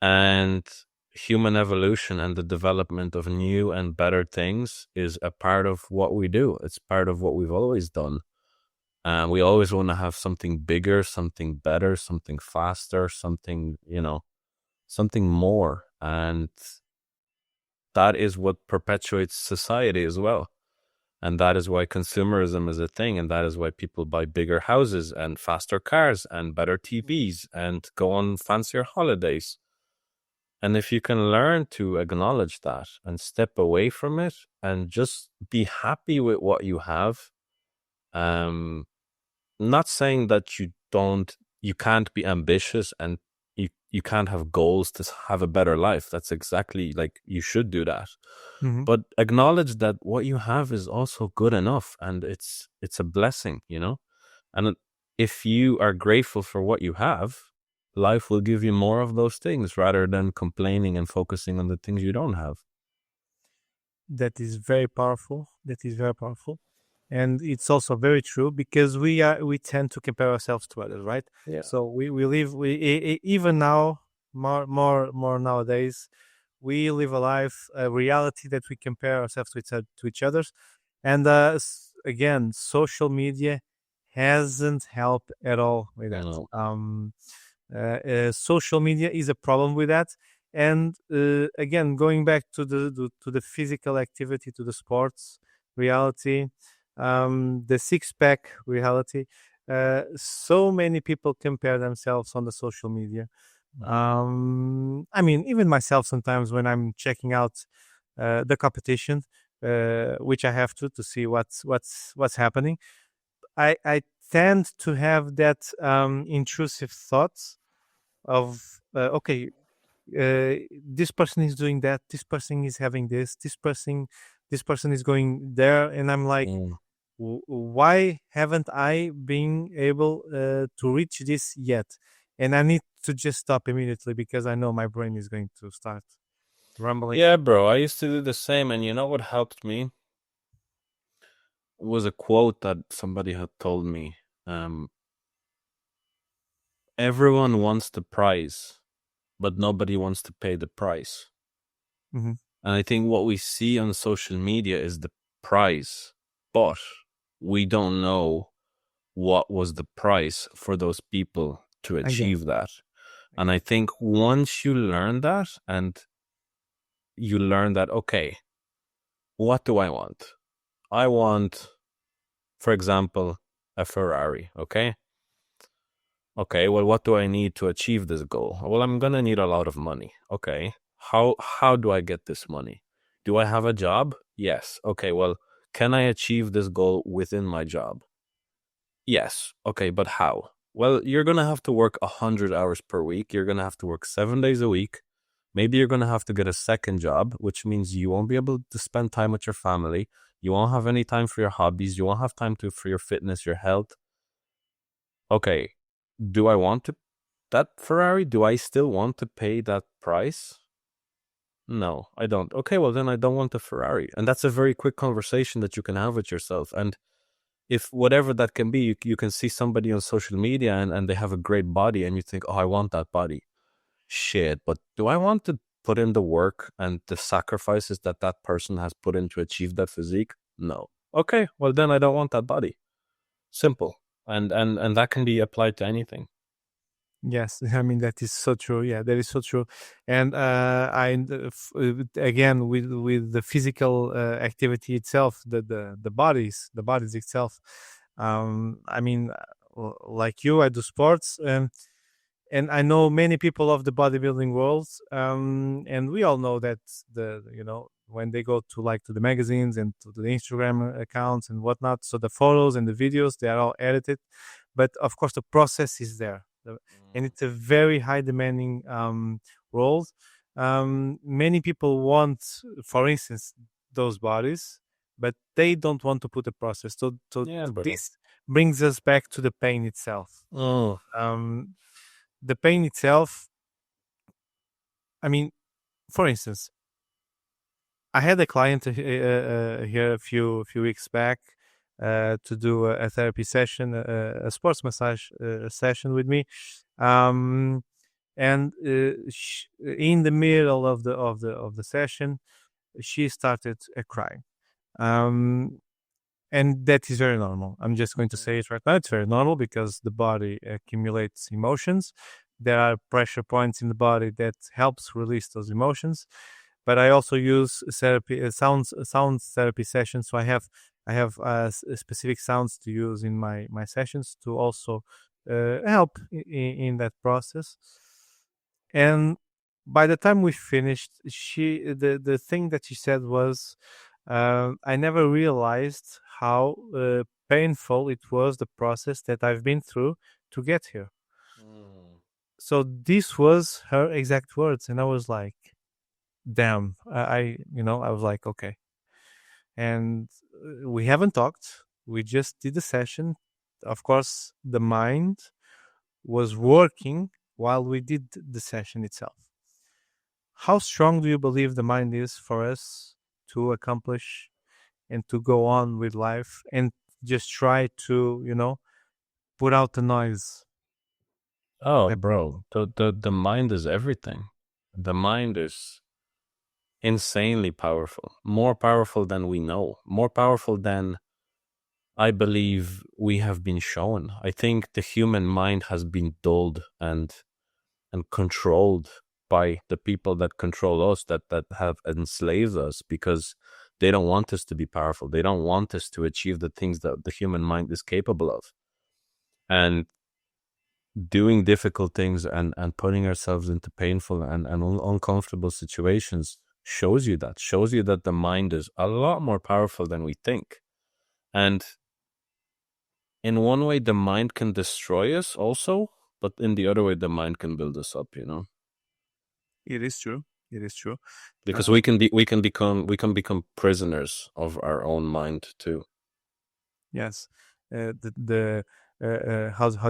And human evolution and the development of new and better things is a part of what we do. It's part of what we've always done. We always want to have something bigger, something better, something faster, something, something more. And that is what perpetuates society as well. And that is why consumerism is a thing. And that is why people buy bigger houses and faster cars and better TVs and go on fancier holidays. And if you can learn to acknowledge that and step away from it and just be happy with what you have, not saying that you can't be ambitious and you can't have goals to have a better life. That's exactly, like, you should do that. Mm-hmm. But acknowledge that what you have is also good enough and it's a blessing, And if you are grateful for what you have, life will give you more of those things rather than complaining and focusing on the things you don't have. That is very powerful. And it's also very true because we tend to compare ourselves to others, right? Yeah. So we live even now more nowadays, we live a reality that we compare ourselves to each other, and again, social media hasn't helped at all with that. No. Social media is a problem with that. And again, going back to the physical activity, to the sports reality, the six-pack reality, so many people compare themselves on the social media. I mean, even myself sometimes when I'm checking out the competition, which I have to see what's happening, I tend to have that intrusive thoughts of okay, this person is doing that, this person is having this person is going there, and I'm like, why haven't I been able to reach this yet? And I need to just stop immediately because I know my brain is going to start rumbling. Yeah, bro, I used to do the same, and you know what helped me? It was a quote that somebody had told me. Everyone wants the prize, but nobody wants to pay the price. Mm-hmm. And I think what we see on social media is the prize, but we don't know what was the price for those people to achieve that. And I think once you learn that, and you learn that, okay, what do I want? I want, for example, a Ferrari, okay? Okay, well, what do I need to achieve this goal? Well, I'm gonna need a lot of money. Okay, how do I get this money? Do I have a job? Yes. Okay, well, can I achieve this goal within my job? Yes. Okay, but how? Well, you're gonna have to work 100 hours per week. You're gonna have to work 7 days a week. Maybe you're gonna have to get a second job, which means you won't be able to spend time with your family. You won't have any time for your hobbies. You won't have time for your fitness, your health. Okay, do I want that Ferrari? Do I still want to pay that price? No, I don't. Okay, well, then I don't want a Ferrari. And that's a very quick conversation that you can have with yourself. And if whatever that can be, you can see somebody on social media and they have a great body and you think, oh, I want that body. Shit, but do I want to put in the work and the sacrifices that that person has put in to achieve that physique? No. Okay, well, then I don't want that body. Simple. And that can be applied to anything. Yes, I mean that is so true. Yeah, that is so true. And again with the physical activity itself, the bodies itself. I mean, like you, I do sports, and I know many people of the bodybuilding world, and we all know that when they go to the magazines and to the Instagram accounts and whatnot, so the photos and the videos, they are all edited, but of course the process is there. And it's a very high demanding role. Many people want, for instance, those bodies, but they don't want to put a process. So this brings us back to the pain itself. The pain itself, I mean, for instance, I had a client here a few weeks back to do a therapy session, a sports massage session with me, and in the middle of the session, she started crying, and that is very normal. I'm just going to say it right now. It's very normal because the body accumulates emotions. There are pressure points in the body that helps release those emotions. But I also use therapy, sound therapy sessions. So I have specific sounds to use in my sessions to also help in that process. And by the time we finished, the thing that she said was, I never realized how painful it was, the process that I've been through to get here. So this was her exact words, and I was like, damn. I was like, okay. And we haven't talked. We just did the session. of course, the mind was working while we did the session itself. How strong do you believe the mind is for us to accomplish and to go on with life and just try to, put out the noise? Oh, bro, the mind is everything. The mind is insanely powerful, more powerful than we know, more powerful than I believe we have been shown. I think the human mind has been dulled and controlled by the people that control us, that have enslaved us, because they don't want us to be powerful. They don't want us to achieve the things that the human mind is capable of. And doing difficult things and putting ourselves into painful and uncomfortable situations shows you that the mind is a lot more powerful than we think. And in one way, the mind can destroy us also, but in the other way, the mind can build us up, It is true. because we can become prisoners of our own mind too. Yes. How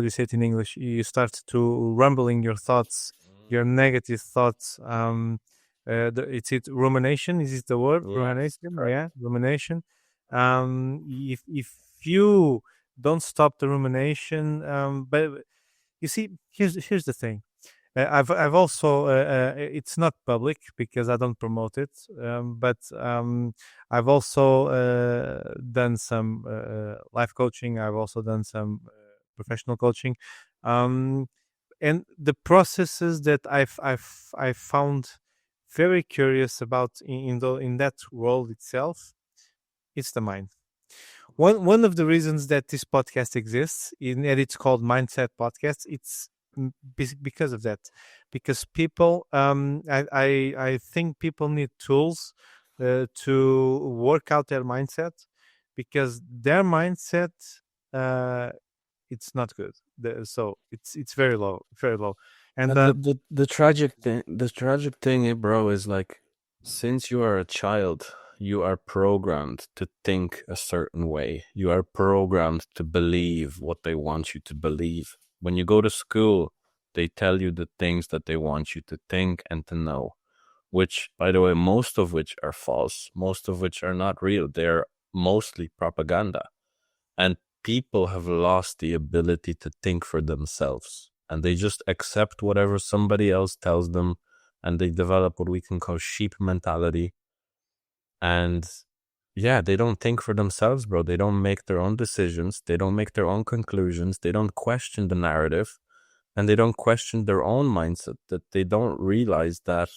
do you say it in English? You start to rumbling your thoughts, your negative thoughts. It's rumination. Is it the word? Yes, Rumination. correct. Yeah, rumination. If you don't stop the rumination, but you see, here's the thing. I've also it's not public because I don't promote it, but I've also done some life coaching. I've also done some professional coaching, and the processes that I've found very curious about in that world itself, it's the mind. One of the reasons that this podcast exists, and it's called Mindset Podcast, it's because of that, because people I think people need tools to work out their mindset, because their mindset it's not good. So it's very low, and The tragic thing, bro, is like, since you are a child, you are programmed to think a certain way. You are programmed to believe what they want you to believe. When you go to school, they tell you the things that they want you to think and to know, which, by the way, most of which are false, most of which are not real. They're mostly propaganda. And people have lost the ability to think for themselves, and they just accept whatever somebody else tells them, and they develop what we can call sheep mentality. And yeah, they don't think for themselves, bro. They don't make their own decisions. They don't make their own conclusions. They don't question the narrative, and they don't question their own mindset, that they don't realize that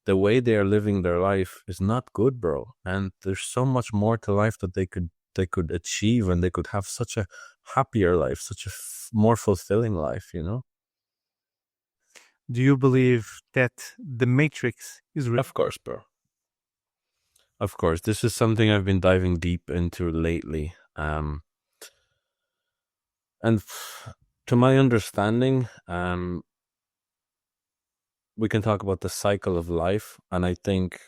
the way they are living their life is not good, bro. And there's so much more to life that they could achieve, and they could have such a happier life, such a more fulfilling life, do you believe that the Matrix is real? Of course, bro. Of course. This is something I've been diving deep into lately. And to my understanding, we can talk about the cycle of life, and I think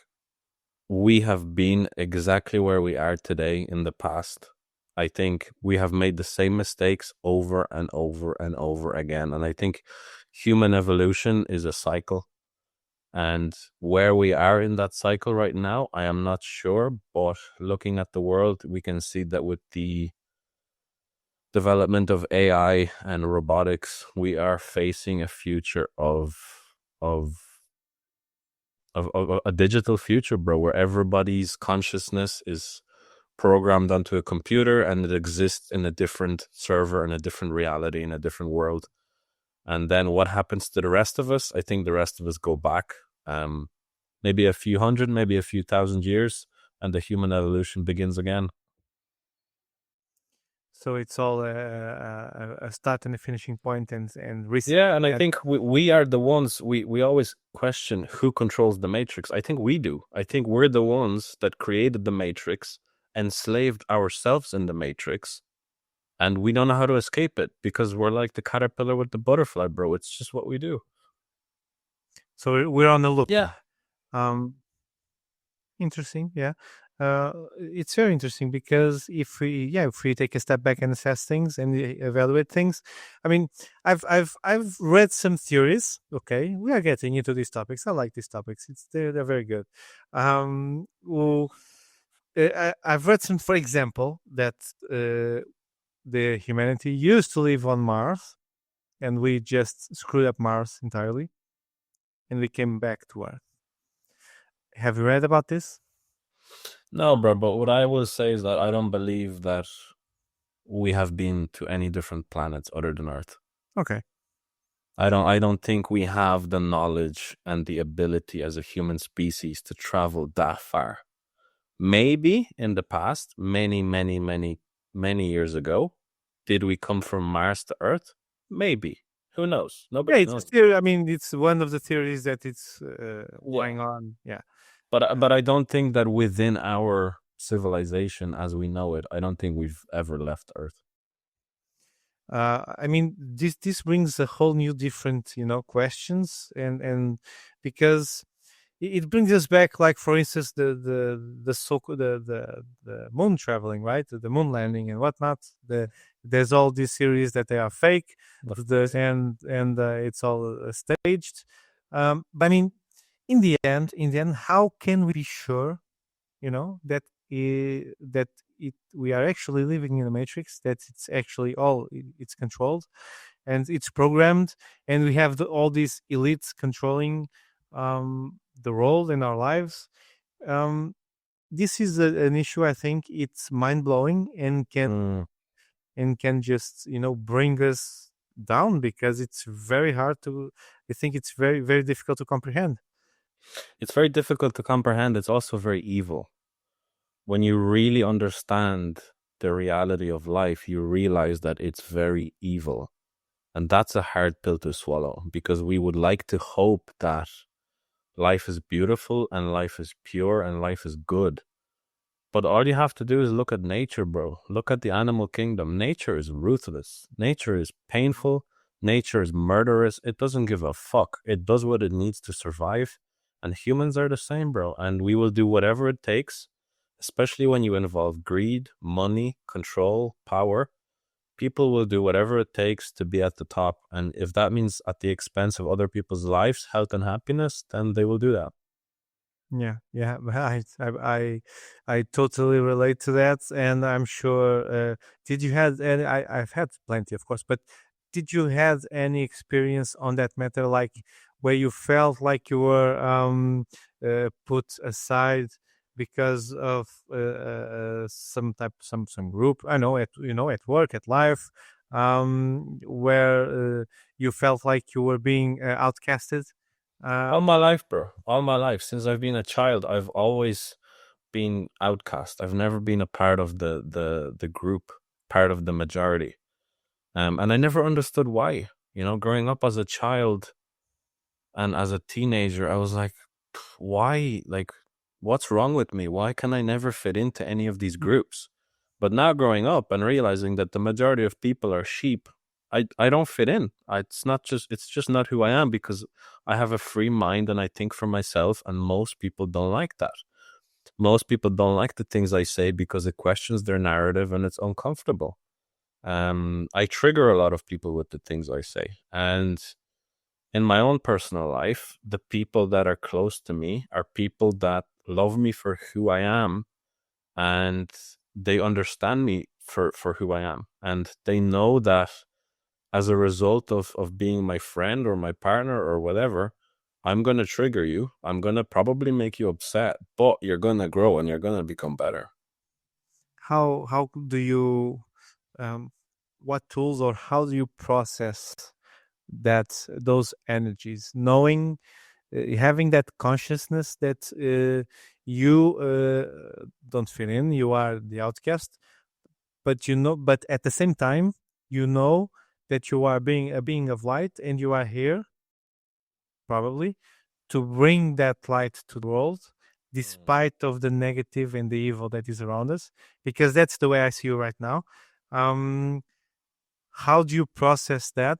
we have been exactly where we are today in the past. I think we have made the same mistakes over and over and over again. And I think human evolution is a cycle. And where we are in that cycle right now, I am not sure. But looking at the world, we can see that with the development of AI and robotics, we are facing a future of a digital future, bro, where everybody's consciousness is programmed onto a computer, and it exists in a different server, in a different reality, in a different world. And then what happens to the rest of us? I think the rest of us go back, maybe a few hundred, maybe a few thousand years, and the human evolution begins again. So it's all a start and a finishing point, and reset. Yeah, and I think we are the ones, we always question who controls the Matrix. I think we do. I think we're the ones that created the Matrix, enslaved ourselves in the Matrix, and we don't know how to escape it, because we're like the caterpillar with the butterfly, bro. It's just what we do. So we're on the loop. Yeah. Interesting. Yeah. it's very interesting because if we take a step back and assess things and evaluate things, I mean, I've read some theories. Okay, we are getting into these topics. I like these topics. They're very good. I've read some, for example, that the humanity used to live on Mars, and we just screwed up Mars entirely, and we came back to Earth. Have you read about this? No, bro, but what I will say is that I don't believe that we have been to any different planets other than Earth. Okay. I don't think we have the knowledge and the ability as a human species to travel that far. Maybe in the past, many years ago, did we come from Mars to Earth? Maybe. Who knows? Nobody It's a knows. theory. I mean, it's one of the theories that it's going on. Yeah. But I don't think that within our civilization as we know it, I don't think we've ever left Earth. I mean, this brings a whole new different, questions, and because it brings us back, like for instance, the moon traveling, right? The moon landing and whatnot. There's all these series that they are fake, and it's all staged. But I mean, in the end, how can we be sure, that we are actually living in a matrix, that it's actually it's controlled and it's programmed, and we have all these elites controlling the role in our lives. This is an issue. I think it's mind-blowing and can just bring us down, because it's very hard to, I think it's very, very difficult to comprehend. It's very difficult to comprehend. It's also very evil. When you really understand the reality of life, you realize that it's very evil. And that's a hard pill to swallow, because we would like to hope that life is beautiful and life is pure and life is good. But all you have to do is look at nature, bro. Look at the animal kingdom. Nature is ruthless. Nature is painful. Nature is murderous. It doesn't give a fuck. It does what it needs to survive. And humans are the same, bro. And we will do whatever it takes, especially when you involve greed, money, control, power. People will do whatever it takes to be at the top. And if that means at the expense of other people's lives, health, and happiness, then they will do that. Yeah. I totally relate to that, and I'm sure. Did you have any? I've had plenty, of course, but did you have any experience on that matter, like where you felt like you were put aside because of some group? I know, at work, at life, where you felt like you were being outcasted. All my life, bro. All my life. Since I've been a child, I've always been outcast. I've never been a part of the group, part of the majority. And I never understood why. Growing up as a child and as a teenager, I was like, why? Like, what's wrong with me? Why can I never fit into any of these groups? But now growing up and realizing that the majority of people are sheep, I don't fit in. It's just not who I am, because I have a free mind and I think for myself, and most people don't like that. Most people don't like the things I say because it questions their narrative and it's uncomfortable. I trigger a lot of people with the things I say. And in my own personal life, the people that are close to me are people that love me for who I am, and they understand me for who I am. And they know that as a result of being my friend or my partner or whatever, I'm going to trigger you. I'm going to probably make you upset, but you're going to grow and you're going to become better. How do you, what tools, or how do you process those energies, knowing, having that consciousness that you don't fit in, you are the outcast, but but at the same time, that you are a being of light, and you are here probably to bring that light to the world, despite of the negative and the evil that is around us, because that's the way I see you right now. How do you process that,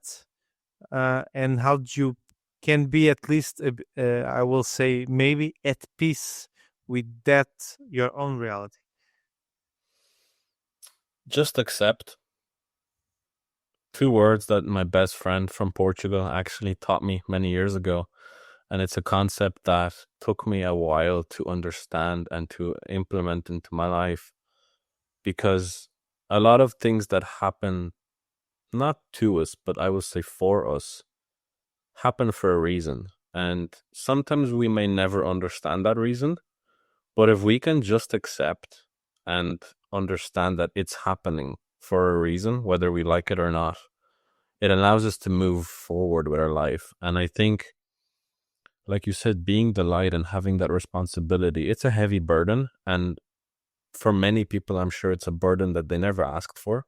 and how do you can be at least I will say maybe at peace with that your own reality? Just accept. 2 words that my best friend from Portugal actually taught me many years ago. And it's a concept that took me a while to understand and to implement into my life, because a lot of things that happen, not to us, but I will say for us, happen for a reason. And sometimes we may never understand that reason, but if we can just accept and understand that it's happening for a reason, whether we like it or not, it allows us to move forward with our life. And I think, like you said, being the light and having that responsibility, it's a heavy burden. And for many people, I'm sure it's a burden that they never asked for.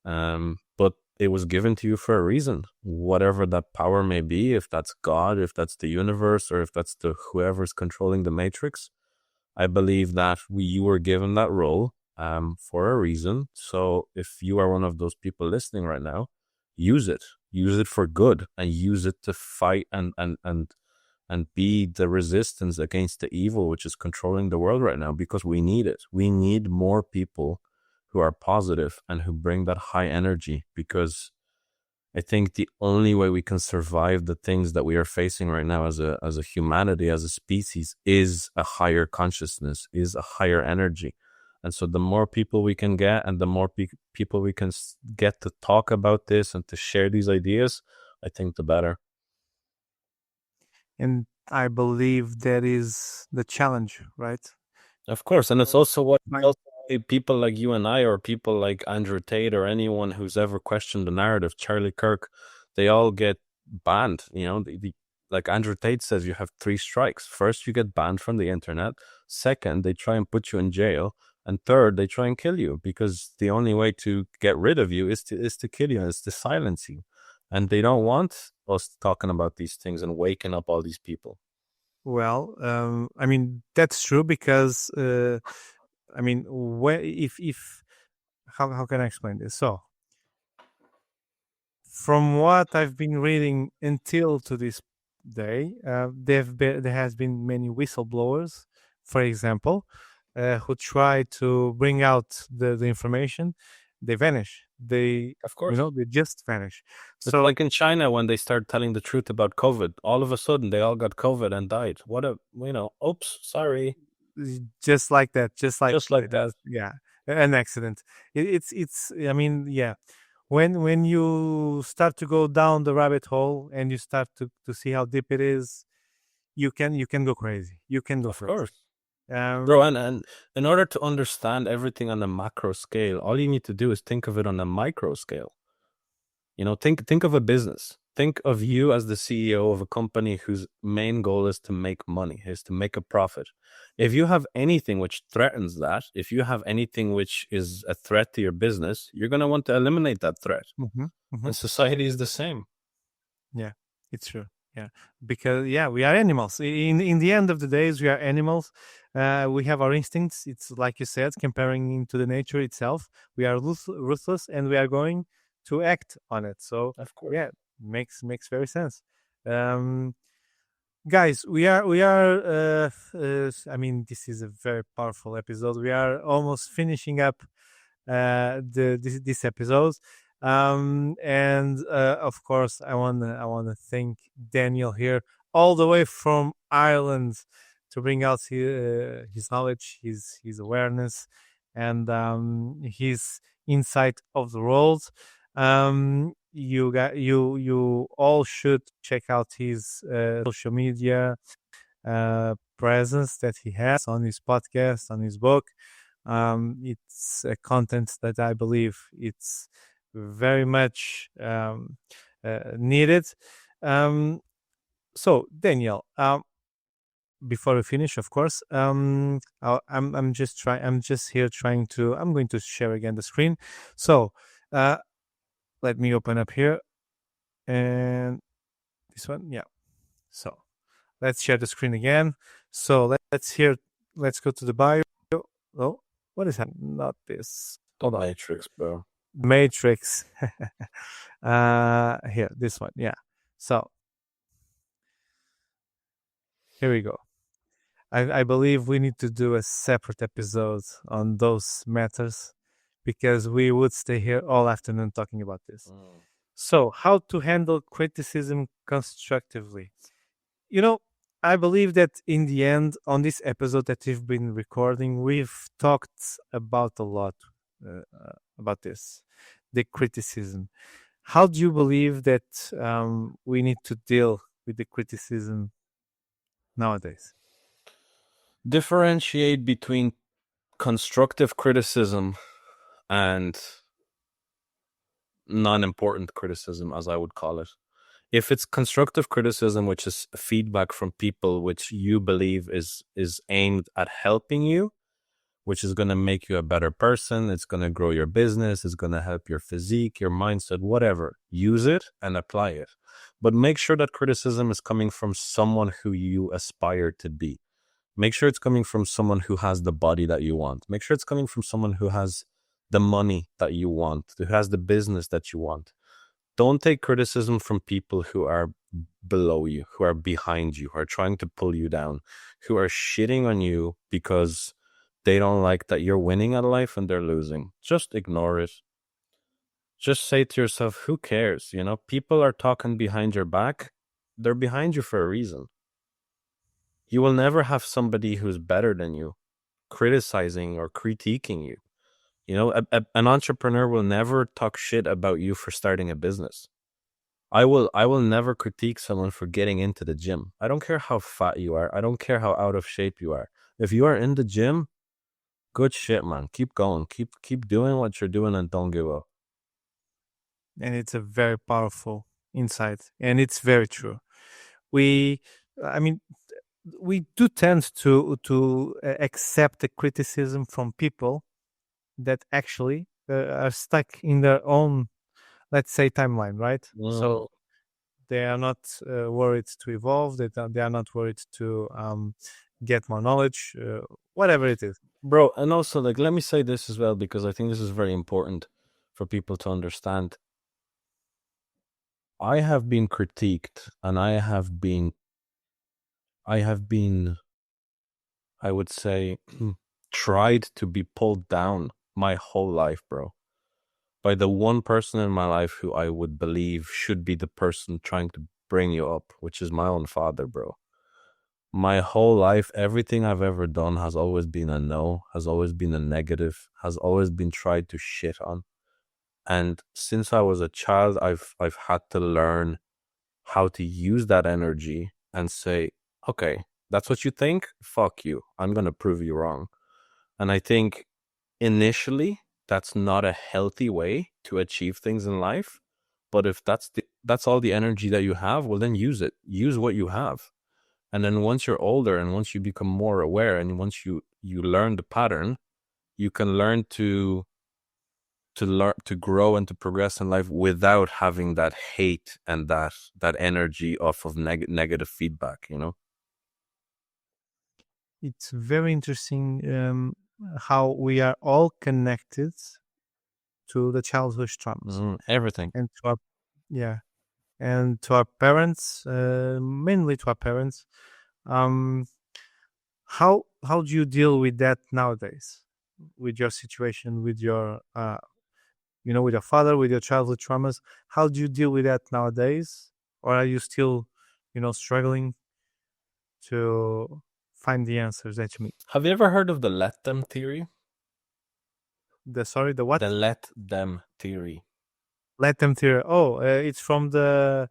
But it was given to you for a reason, whatever that power may be, if that's God, if that's the universe, or if that's the whoever's controlling the matrix. I believe that you were given that role for a reason. So if you are one of those people listening right now, use it for good, and use it to fight and be the resistance against the evil which is controlling the world right now, because we need it. We need more people who are positive and who bring that high energy, because I think the only way we can survive the things that we are facing right now as a humanity, as a species, is a higher consciousness, is a higher energy. And so the more people we can get, and the more people we can get to talk about this and to share these ideas, I think the better. And I believe that is the challenge, right? Of course. And it's also what Fine. people like you and I, or people like Andrew Tate, or anyone who's ever questioned the narrative, Charlie Kirk, they all get banned. Like Andrew Tate says, you have 3 strikes. First, you get banned from the internet. Second, they try and put you in jail. And third, they try and kill you, because the only way to get rid of you is to kill you, is to silence you. And they don't want us talking about these things and waking up all these people. Well, I mean, that's true, because I mean, if how can I explain this? So, from what I've been reading until to this day, there has been many whistleblowers, for example, who try to bring out the information. They vanish. They, Of course. they just vanish. It's So, like in China, when they start telling the truth about COVID, all of a sudden they all got COVID and died. Oops, sorry. just like that, Just like that. yeah, an accident. It's I mean, yeah, when you start to go down the rabbit hole and you start to see how deep it is, you can go crazy. You can go Of crazy. course. Bro, and in order to understand everything on a macro scale, all you need to do is think of it on a micro scale. Think of a business. Think of you as the CEO of a company whose main goal is to make money, is to make a profit. If you have anything which threatens that, if you have anything which is a threat to your business, you're going to want to eliminate that threat. And society is the same. Yeah, it's true. Yeah, because we are animals. In the end of the days, we are animals. We have our instincts. It's like you said, comparing to the nature itself. We are ruthless, and we are going to act on it. So, of course, yeah, makes very sense. Guys, we are. I mean, this is a very powerful episode. We are almost finishing up this episode. And of course, I wanna thank Daniel here, all the way from Ireland, to bring out his knowledge, his awareness, and his insight of the world. You all should check out his social media presence that he has on his podcast, on his book. It's a content that I believe it's very much needed. So Daniel, before we finish, of course, I'm just here trying to. I'm going to share again the screen. So let me open up here, and this one, yeah. So let's share the screen again. So let's go to the bio. Oh, what is that? Not this. The Matrix, bro. Matrix. Here, this one. Yeah. So here we go. I believe we need to do a separate episode on those matters, because we would stay here all afternoon talking about this. So, how to handle criticism constructively? I believe that in the end, on this episode that we've been recording, we've talked about a lot about this, the criticism. How do you believe that we need to deal with the criticism nowadays? Differentiate between constructive criticism and non-important criticism, as I would call it. If it's constructive criticism, which is feedback from people which you believe is aimed at helping you, which is going to make you a better person, it's going to grow your business, it's going to help your physique, your mindset, whatever, use it and apply it. But make sure that criticism is coming from someone who you aspire to be. Make sure it's coming from someone who has the body that you want. Make sure it's coming from someone who has the money that you want, who has the business that you want. Don't take criticism from people who are below you, who are behind you, who are trying to pull you down, who are shitting on you because they don't like that you're winning at life and they're losing. Just ignore it. Just say to yourself, who cares? People are talking behind your back. They're behind you for a reason. You will never have somebody who's better than you criticizing or critiquing you. An entrepreneur will never talk shit about you for starting a business. I will never critique someone for getting into the gym. I don't care how fat you are. I don't care how out of shape you are. If you are in the gym, good shit, man. Keep going. Keep doing what you're doing and don't give up. And it's a very powerful insight, and it's very true. We do tend to accept the criticism from people that actually are stuck in their own, let's say, timeline, right? So they are not worried to evolve. They are not worried to get more knowledge, whatever it is. Bro, and also, let me say this as well, because I think this is very important for people to understand. I have been critiqued, and I have been, I would say, tried to be pulled down my whole life, bro, by the one person in my life who I would believe should be the person trying to bring you up, which is my own father, bro. My whole life, everything I've ever done has always been a no, has always been a negative, has always been tried to shit on. And since I was a child, I've had to learn how to use that energy and say, okay, that's what you think? Fuck you. I'm going to prove you wrong. And I think initially that's not a healthy way to achieve things in life. But if that's all the energy that you have, well, then use it. Use what you have. And then once you're older and once you become more aware and once you learn the pattern, you can learn to grow and to progress in life without having that hate and that energy off of negative feedback, It's very interesting how we are all connected to the childhood traumas. Everything. And to our parents, mainly to our parents. How do you deal with that nowadays? With your situation, with your with your father, with your childhood traumas? How do you deal with that nowadays? Or are you still, struggling to find the answers that you need? Have you ever heard of the let them theory? The what? The let them theory. Let them theory. Oh, it's from that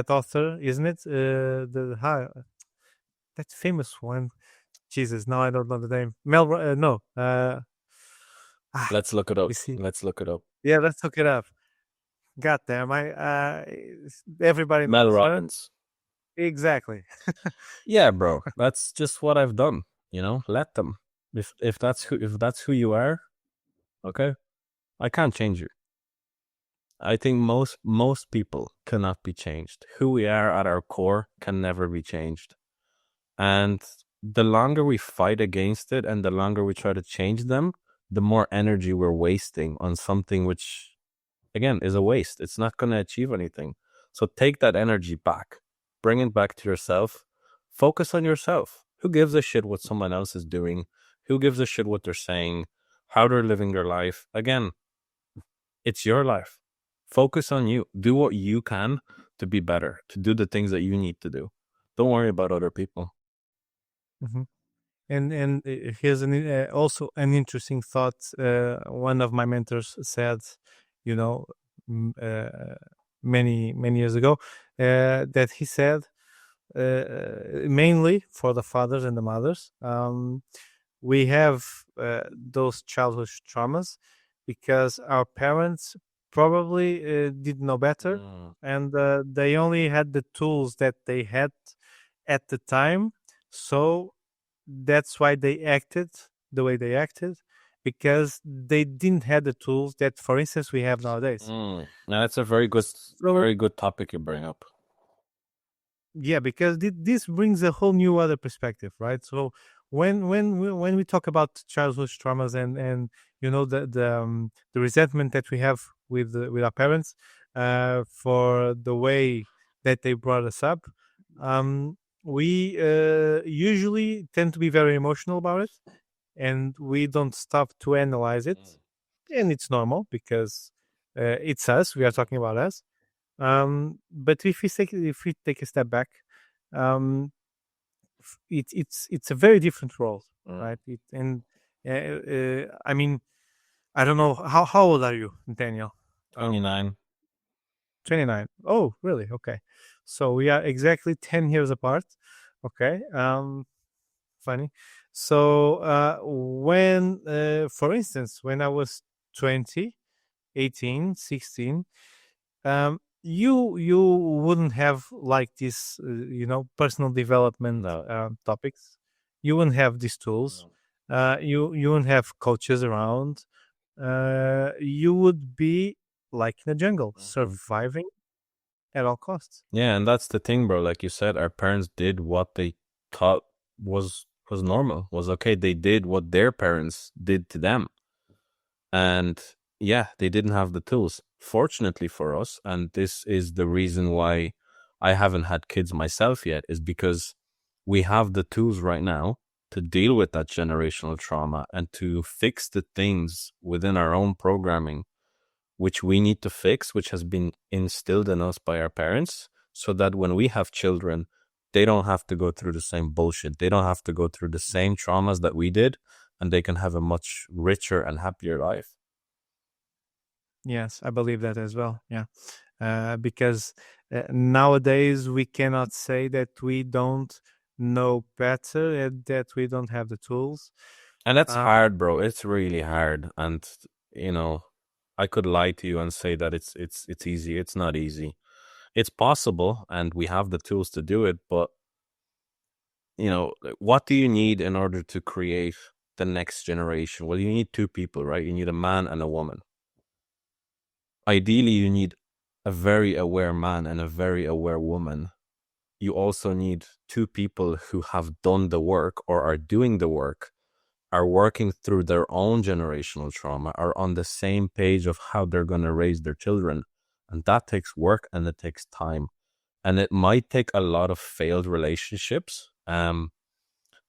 author, isn't it? That famous one. Jesus, now I don't know the name. No. Let's look it up. Let's look it up. Yeah, let's look it up. God damn, everybody. Mel Robbins. Exactly. Yeah, bro. That's just what I've done. Let them. If that's who you are, okay. I can't change you. I think most people cannot be changed. Who we are at our core can never be changed. And the longer we fight against it and the longer we try to change them, the more energy we're wasting on something which, again, is a waste. It's not going to achieve anything. So take that energy back. Bring it back to yourself. Focus on yourself. Who gives a shit what someone else is doing? Who gives a shit what they're saying? How they're living their life? Again, it's your life. Focus on you. Do what you can to be better, to do the things that you need to do. Don't worry about other people. Mm-hmm. And here's also an interesting thought. One of my mentors said, many years ago, that he said, mainly for the fathers and the mothers, we have those childhood traumas because our parents probably didn't know better, and they only had the tools that they had at the time. So that's why they acted the way they acted, because they didn't have the tools that, for instance, we have nowadays. Now that's a very good topic you bring up. Yeah, because this brings a whole new other perspective, right? So when we talk about childhood traumas and the resentment that we have with our parents for the way that they brought us up, we usually tend to be very emotional about it, and we don't stop to analyze it. And it's normal because it's us. We are talking about us. But if we take a step back, it's a very different role, right? I mean, I don't know how old are you, Daniel? 29. 29. Oh, really? Okay. So we are exactly 10 years apart. Okay. Funny. So when, for instance, when I was 20, 18, 16, you wouldn't have like this, personal development topics. You wouldn't have these tools. You wouldn't have coaches around. You would be like in a jungle, surviving at all costs. Yeah, and that's the thing, bro. Like you said, our parents did what they thought was normal, was okay. They did what their parents did to them. And yeah, they didn't have the tools. Fortunately for us, and this is the reason why I haven't had kids myself yet, is because we have the tools right now to deal with that generational trauma and to fix the things within our own programming which we need to fix, which has been instilled in us by our parents, so that when we have children, they don't have to go through the same bullshit. They don't have to go through the same traumas that we did, and they can have a much richer and happier life. Yes, I believe that as well. Yeah, because nowadays we cannot say that we don't know better and that we don't have the tools. And that's hard, bro. It's really hard. And, I could lie to you and say that it's easy. It's not easy. It's possible, and we have the tools to do it. But, what do you need in order to create the next generation? Well, you need two people, right? You need a man and a woman. Ideally, you need a very aware man and a very aware woman. You also need two people who have done the work or are doing the work, are working through their own generational trauma, are on the same page of how they're going to raise their children. And that takes work and it takes time. And it might take a lot of failed relationships.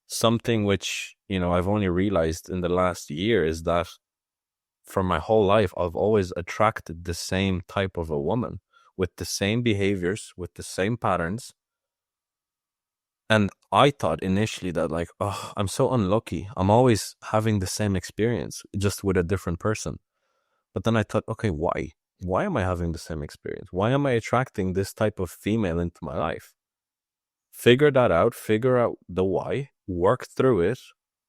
Something which, I've only realized in the last year is that for my whole life, I've always attracted the same type of a woman with the same behaviors, with the same patterns. And I thought initially that I'm so unlucky. I'm always having the same experience, just with a different person. But then I thought, okay, why? Why am I having the same experience? Why am I attracting this type of female into my life? Figure that out, figure out the why, work through it,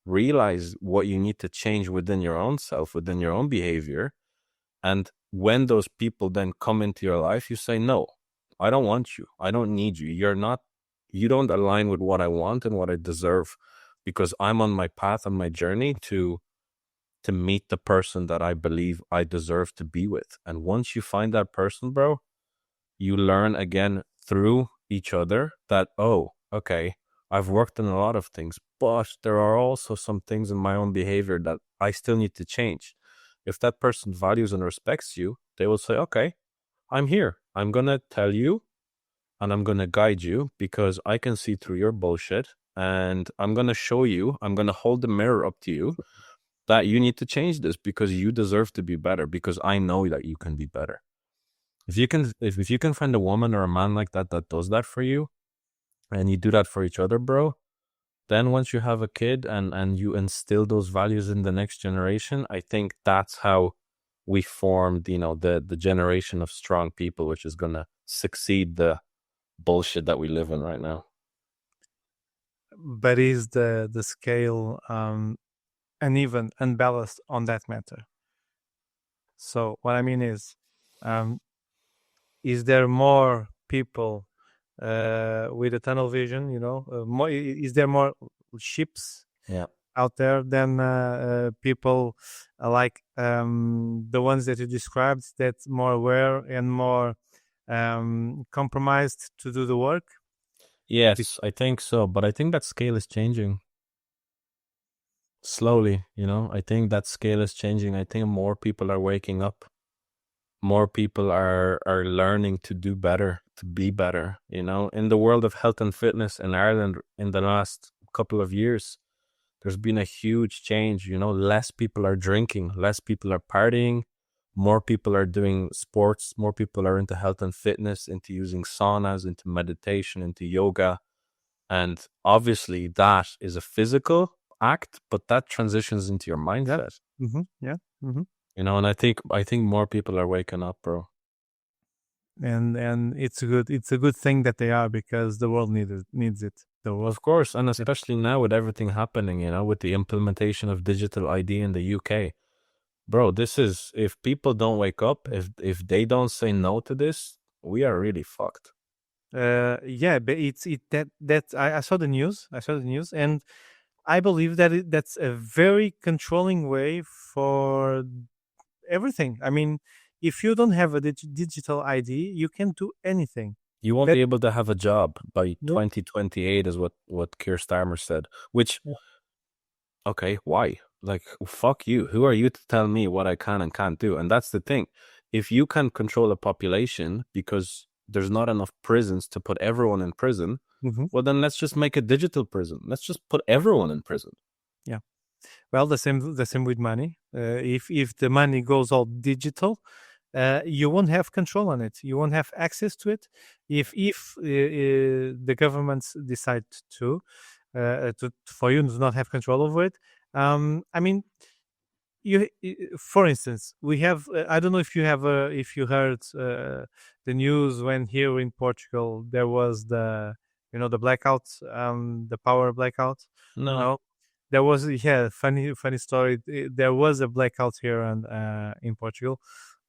realize what you need to change within your own self, within your own behavior. And when those people then come into your life, you say, no, I don't want you. I don't need you. You don't align with what I want and what I deserve, because I'm on my path, on my journey to meet the person that I believe I deserve to be with. And once you find that person, bro, you learn again through each other that, oh, okay, I've worked on a lot of things, but there are also some things in my own behavior that I still need to change. If that person values and respects you, they will say, okay, I'm here. I'm going to tell you and I'm going to guide you because I can see through your bullshit and I'm going to show you, I'm going to hold the mirror up to you that you need to change this because you deserve to be better, because I know that you can be better. If you can find a woman or a man like that does that for you, and you do that for each other, bro, then once you have a kid and you instill those values in the next generation, I think that's how we formed, the generation of strong people, which is going to succeed the bullshit that we live in right now. But is the scale uneven, unbalanced on that matter? So what I mean is there more people with a tunnel vision, is there more ships out there than people like the ones that you described, that's more aware and more compromised to do the work? Yes, I think so, but I think that scale is changing slowly. I think that scale is changing. I think more people are waking up. More people are learning to do better, to be better. In the world of health and fitness in Ireland in the last couple of years, there's been a huge change. Less people are drinking, less people are partying, more people are doing sports, more people are into health and fitness, into using saunas, into meditation, into yoga. And obviously that is a physical act, but that transitions into your mindset. And I think more people are waking up, bro. And it's a good thing that they are, because the world needs it. Of course, and especially now with everything happening, with the implementation of digital ID in the UK. Bro, this is, if people don't wake up, if they don't say no to this, we are really fucked. But I saw the news, and I believe that that's a very controlling way for everything. I mean, if you don't have a digital ID, you can't do anything. You won't be able to have a job by 2028, is what Keir Starmer said. Which, okay, why? Like, fuck you. Who are you to tell me what I can and can't do? And that's the thing. If you can control a population because there's not enough prisons to put everyone in prison, well, then let's just make a digital prison. Let's just put everyone in prison. Yeah. Well, the same with money. If the money goes all digital, you won't have control on it. You won't have access to it. If the governments decide to for you to not have control over it, I mean, for instance, we have. I don't know if you heard the news when here in Portugal there was the blackout, the power blackout. No. There was funny story. There was a blackout here in Portugal,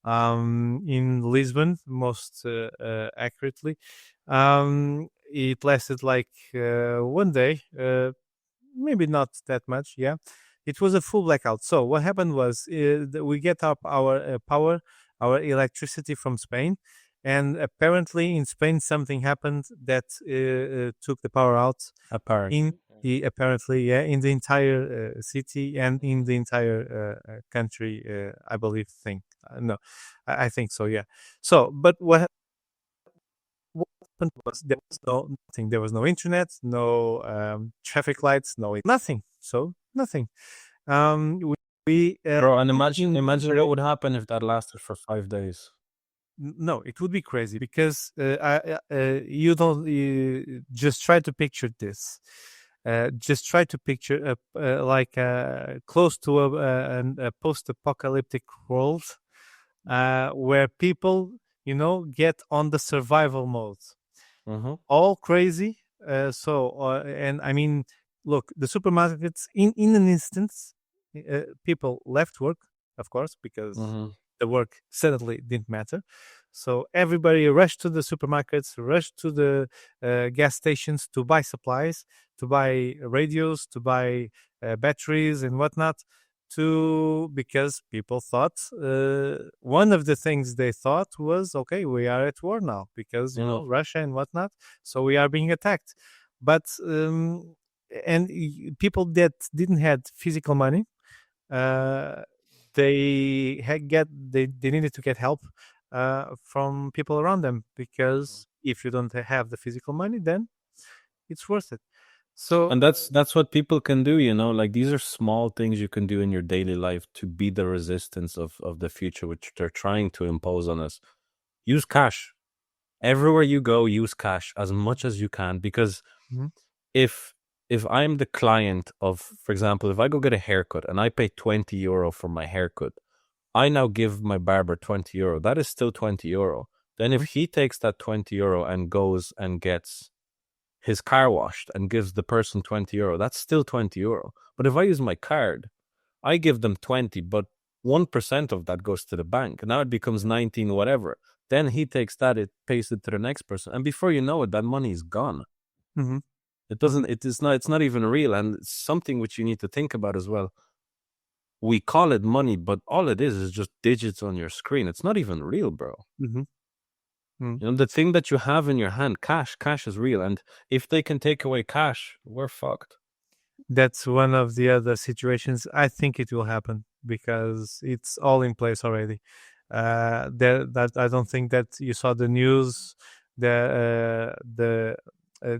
in Lisbon, most accurately. It lasted like 1 day, maybe not that much. Yeah, it was a full blackout. So what happened was we get up our power, our electricity from Spain. And apparently in Spain something happened that took the power out. In the entire city and in the entire country, I believe. I think so. Yeah. So, but what happened was there was nothing. There was no internet, no traffic lights, nothing. So nothing. Bro, and imagine what would happen if that lasted for 5 days. No, it would be crazy, because you just try to picture this. Just try to picture close to a post-apocalyptic world where people, get on the survival mode, all crazy. And I mean, look, the supermarkets in an instance, people left work, of course, because the work suddenly didn't matter. So everybody rushed to the supermarkets, rushed to the gas stations to buy supplies, to buy radios, to buy batteries and whatnot, because people thought one of the things they thought was, okay, we are at war now because Russia and whatnot, so we are being attacked. But and people that didn't have physical money, they needed to get help from people around them, because if you don't have the physical money, then it's worth it. So And that's what people can do, like these are small things you can do in your daily life to beat the resistance of the future, which they're trying to impose on us. Use cash. Everywhere you go, use cash as much as you can, because Mhm. if I'm the client of, for example, if I go get a haircut and I pay €20 for my haircut, I now give my barber €20. That is still €20. Then if he takes that €20 and goes and gets his car washed and gives the person €20, that's still €20. But if I use my card, I give them 20, but 1% of that goes to the bank. Now it becomes 19, whatever. Then he takes that, it pays it to the next person. And before you know it, that money is gone. Mhm. It's not even real. And it's something which you need to think about as well. We call it money, but all it is just digits on your screen. It's not even real, bro. Mhm. The thing that you have in your hand, cash is real. And if they can take away cash, we're fucked. That's one of the other situations. I think it will happen because it's all in place already. That I don't think that you saw the news, the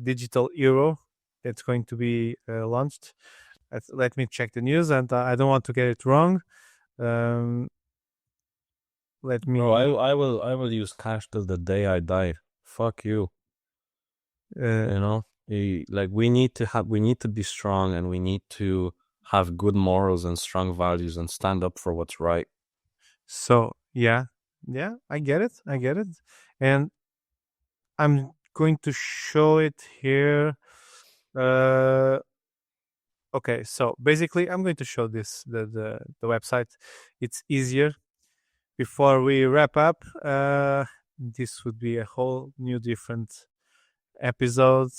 digital euro that's going to be launched. Let me check the news, and I don't want to get it wrong. Let me. Bro, I will use cash till the day I die. Fuck you. Like we need to be strong, and we need to have good morals and strong values and stand up for what's right. So yeah, I get it, and I'm going to show it here. Okay, so basically, I'm going to show this the website. It's easier. Before we wrap up, this would be a whole new different episode.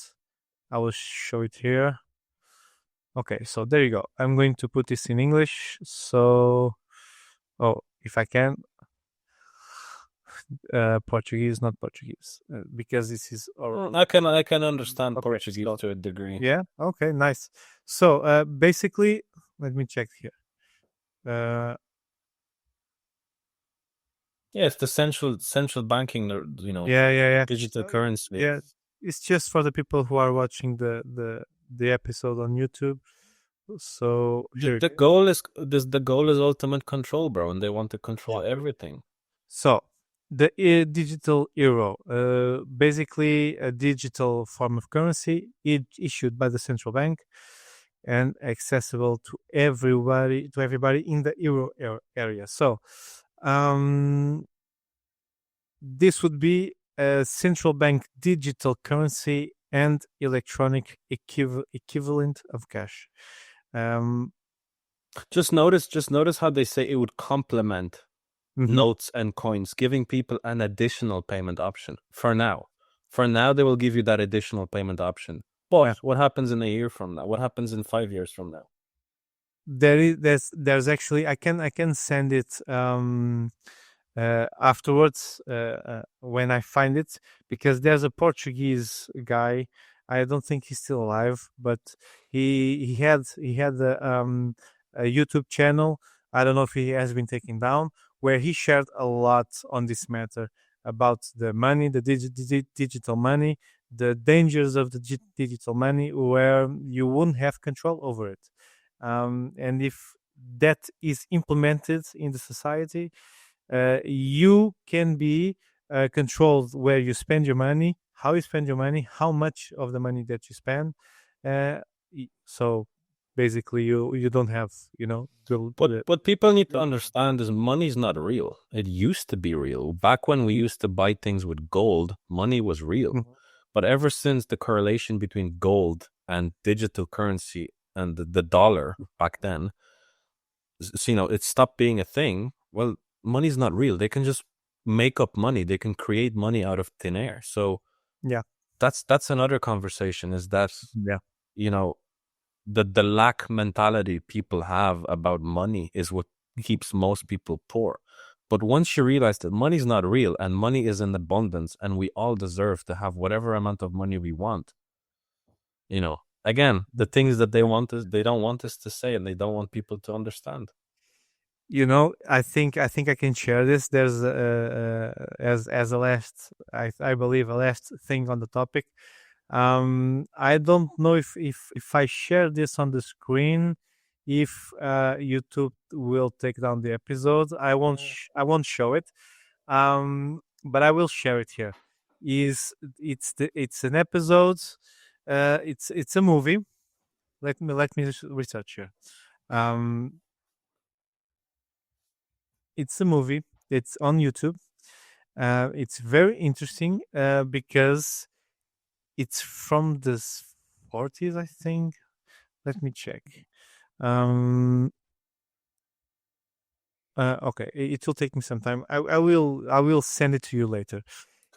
I will show it here. Okay, so there you go. I'm going to put this in English. So, if I can, Portuguese, not Portuguese, because this is. I can understand Okay, Portuguese to a degree. Yeah. Okay. Nice. So basically, let me check here. Yeah, it's the central banking, Yeah. digital currency. Yeah, it's just for the people who are watching the episode on YouTube. So The goal is ultimate control, bro, and they want to control everything. So the digital euro, basically a digital form of currency issued by the central bank and accessible to everybody in the euro area. So this would be a central bank digital currency and electronic equivalent of cash. Just notice how they say it would complement notes and coins, giving people an additional payment option. For now, they will give you that additional payment option. But what happens in a year from now? What happens in 5 years from now? There's actually I can send it afterwards when I find it, because there's a Portuguese guy. I don't think he's still alive, but he had a YouTube channel. I don't know if he has been taken down, where he shared a lot on this matter about the money, the digital money, the dangers of the digital money, where you wouldn't have control over it. And if that is implemented in the society, you can be controlled where you spend your money, how you spend your money, how much of the money that you spend. So basically, you don't have, What people need to understand is money is not real. It used to be real. Back when we used to buy things with gold, money was real. But ever since the correlation between gold and digital currency and the dollar back then, it stopped being a thing. Well, money's not real. They can just make up money. They can create money out of thin air. So yeah, that's another conversation, is that, the lack mentality people have about money is what keeps most people poor. But once you realize that money is not real and money is in abundance and we all deserve to have whatever amount of money we want, again, the things that they don't want us to say, and they don't want people to understand. I think I can share this. There's as a last, I believe, a last thing on the topic. I don't know if I share this on the screen, if YouTube will take down the episode. I won't show it, but I will share it here. It's an episode. It's a movie. Let me research here. It's a movie. It's on YouTube. It's very interesting because it's from the 40s, I think. Let me check. Okay, it will take me some time. I will send it to you later.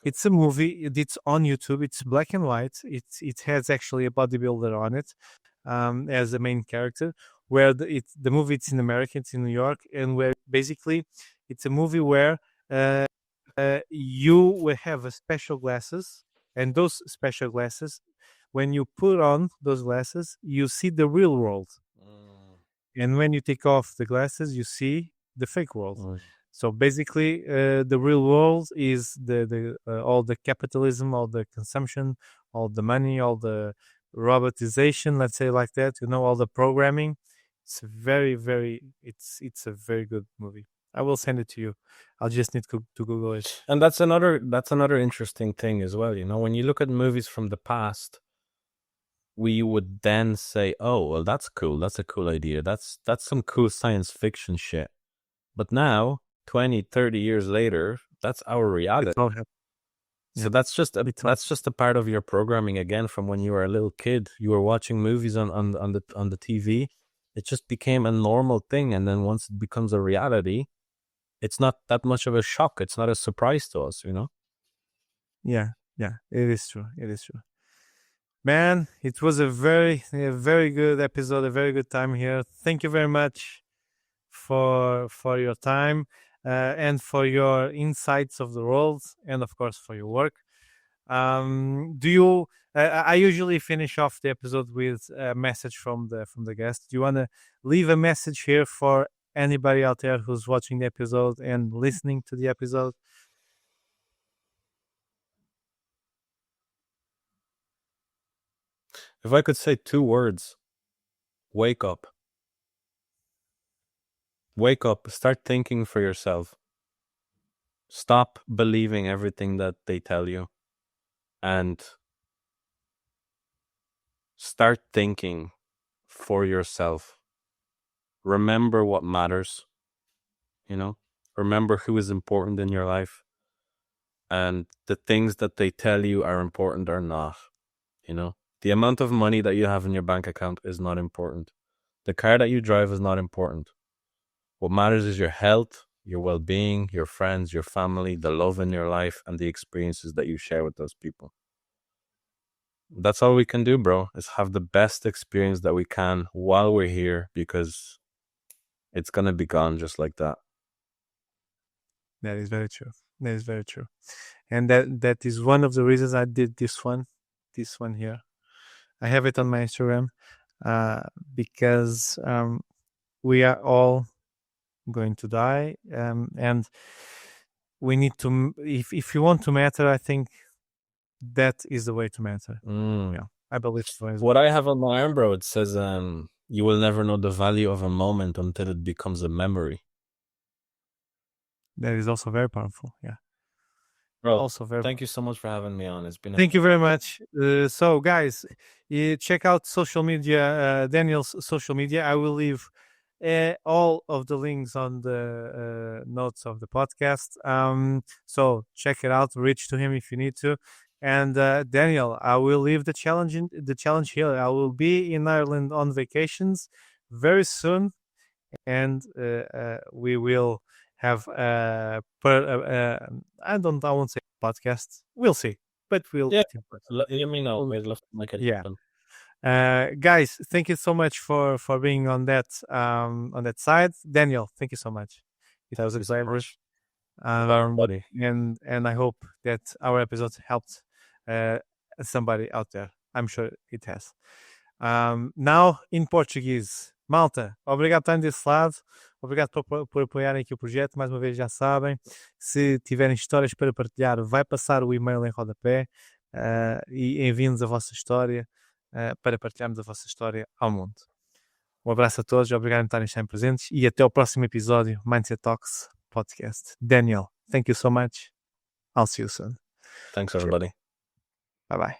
It's a movie. It's on YouTube. It's black and white. It has actually a bodybuilder on it as the main character. Where the movie, it's in America, it's in New York, and where basically it's a movie where you will have a special glasses, and those special glasses, when you put on those glasses, you see the real world, and when you take off the glasses, you see the fake world. So basically, the real world is the all the capitalism, all the consumption, all the money, all the robotization, let's say like that. All the programming. It's very, it's a very good movie. I will send it to you. I'll just need to Google it. And that's another interesting thing as well. When you look at movies from the past, we would then say, "Oh, well, that's cool. That's a cool idea. That's some cool science fiction shit." But now, 20, 30 years later, that's our reality. So that's just a part of your programming again from when you were a little kid. You were watching movies on the TV. It just became a normal thing, and then once it becomes a reality, it's not that much of a shock. It's not a surprise to us, Yeah, it is true. Man, it was a very good episode, a very good time here. Thank you very much for your time and for your insights of the world, and of course for your work. I usually finish off the episode with a message from the guest. Do you want to leave a message here for anybody out there who's watching the episode and listening to the episode? If I could say 2 words, wake up. Wake up, start thinking for yourself. Stop believing everything that they tell you. And start thinking for yourself. Remember what matters. Remember who is important in your life. And the things that they tell you are important or not. The amount of money that you have in your bank account is not important. The car that you drive is not important. What matters is your health, your well-being, your friends, your family, the love in your life, and the experiences that you share with those people. That's all we can do, bro, is have the best experience that we can while we're here, because it's going to be gone just like that. That is very true. And that is one of the reasons I did this one here. I have it on my Instagram because we are all going to die, and we need to, if you want to matter, I think that is the way to matter. Yeah, I believe so. What I have on my arm, bro, it says you will never know the value of a moment until it becomes a memory. That is also very powerful. Yeah, bro, also very thank you so much for having me on. It's been thank you very much. So guys, check out social media, Daniel's social media. I will leave all of the links on the notes of the podcast. So check it out, reach to him if you need to. And Daniel, I will leave the challenge here. I will be in Ireland on vacations very soon, and we will have I won't say podcast. We'll see, but we'll. Yeah, let me know. We'd love to make it happen. Guys, thank you so much for being on that side. Daniel, thank you so much. It was a pleasure. And I hope that our episode helped somebody out there. I'm sure it has. Now in Portuguese. Malta, obrigado por estarem desse lado. Obrigado por apoiarem aqui o projeto. Mais uma vez, já sabem, se tiverem histórias para partilhar, vai passar o e-mail em rodapé. e enviem-nos a vossa história para partilharmos a vossa história ao mundo. Um abraço a todos, obrigado por estarem presentes e até o próximo episódio Mindset Talks Podcast. Daniel, thank you so much. I'll see you soon. Thanks, everybody. Bye-bye.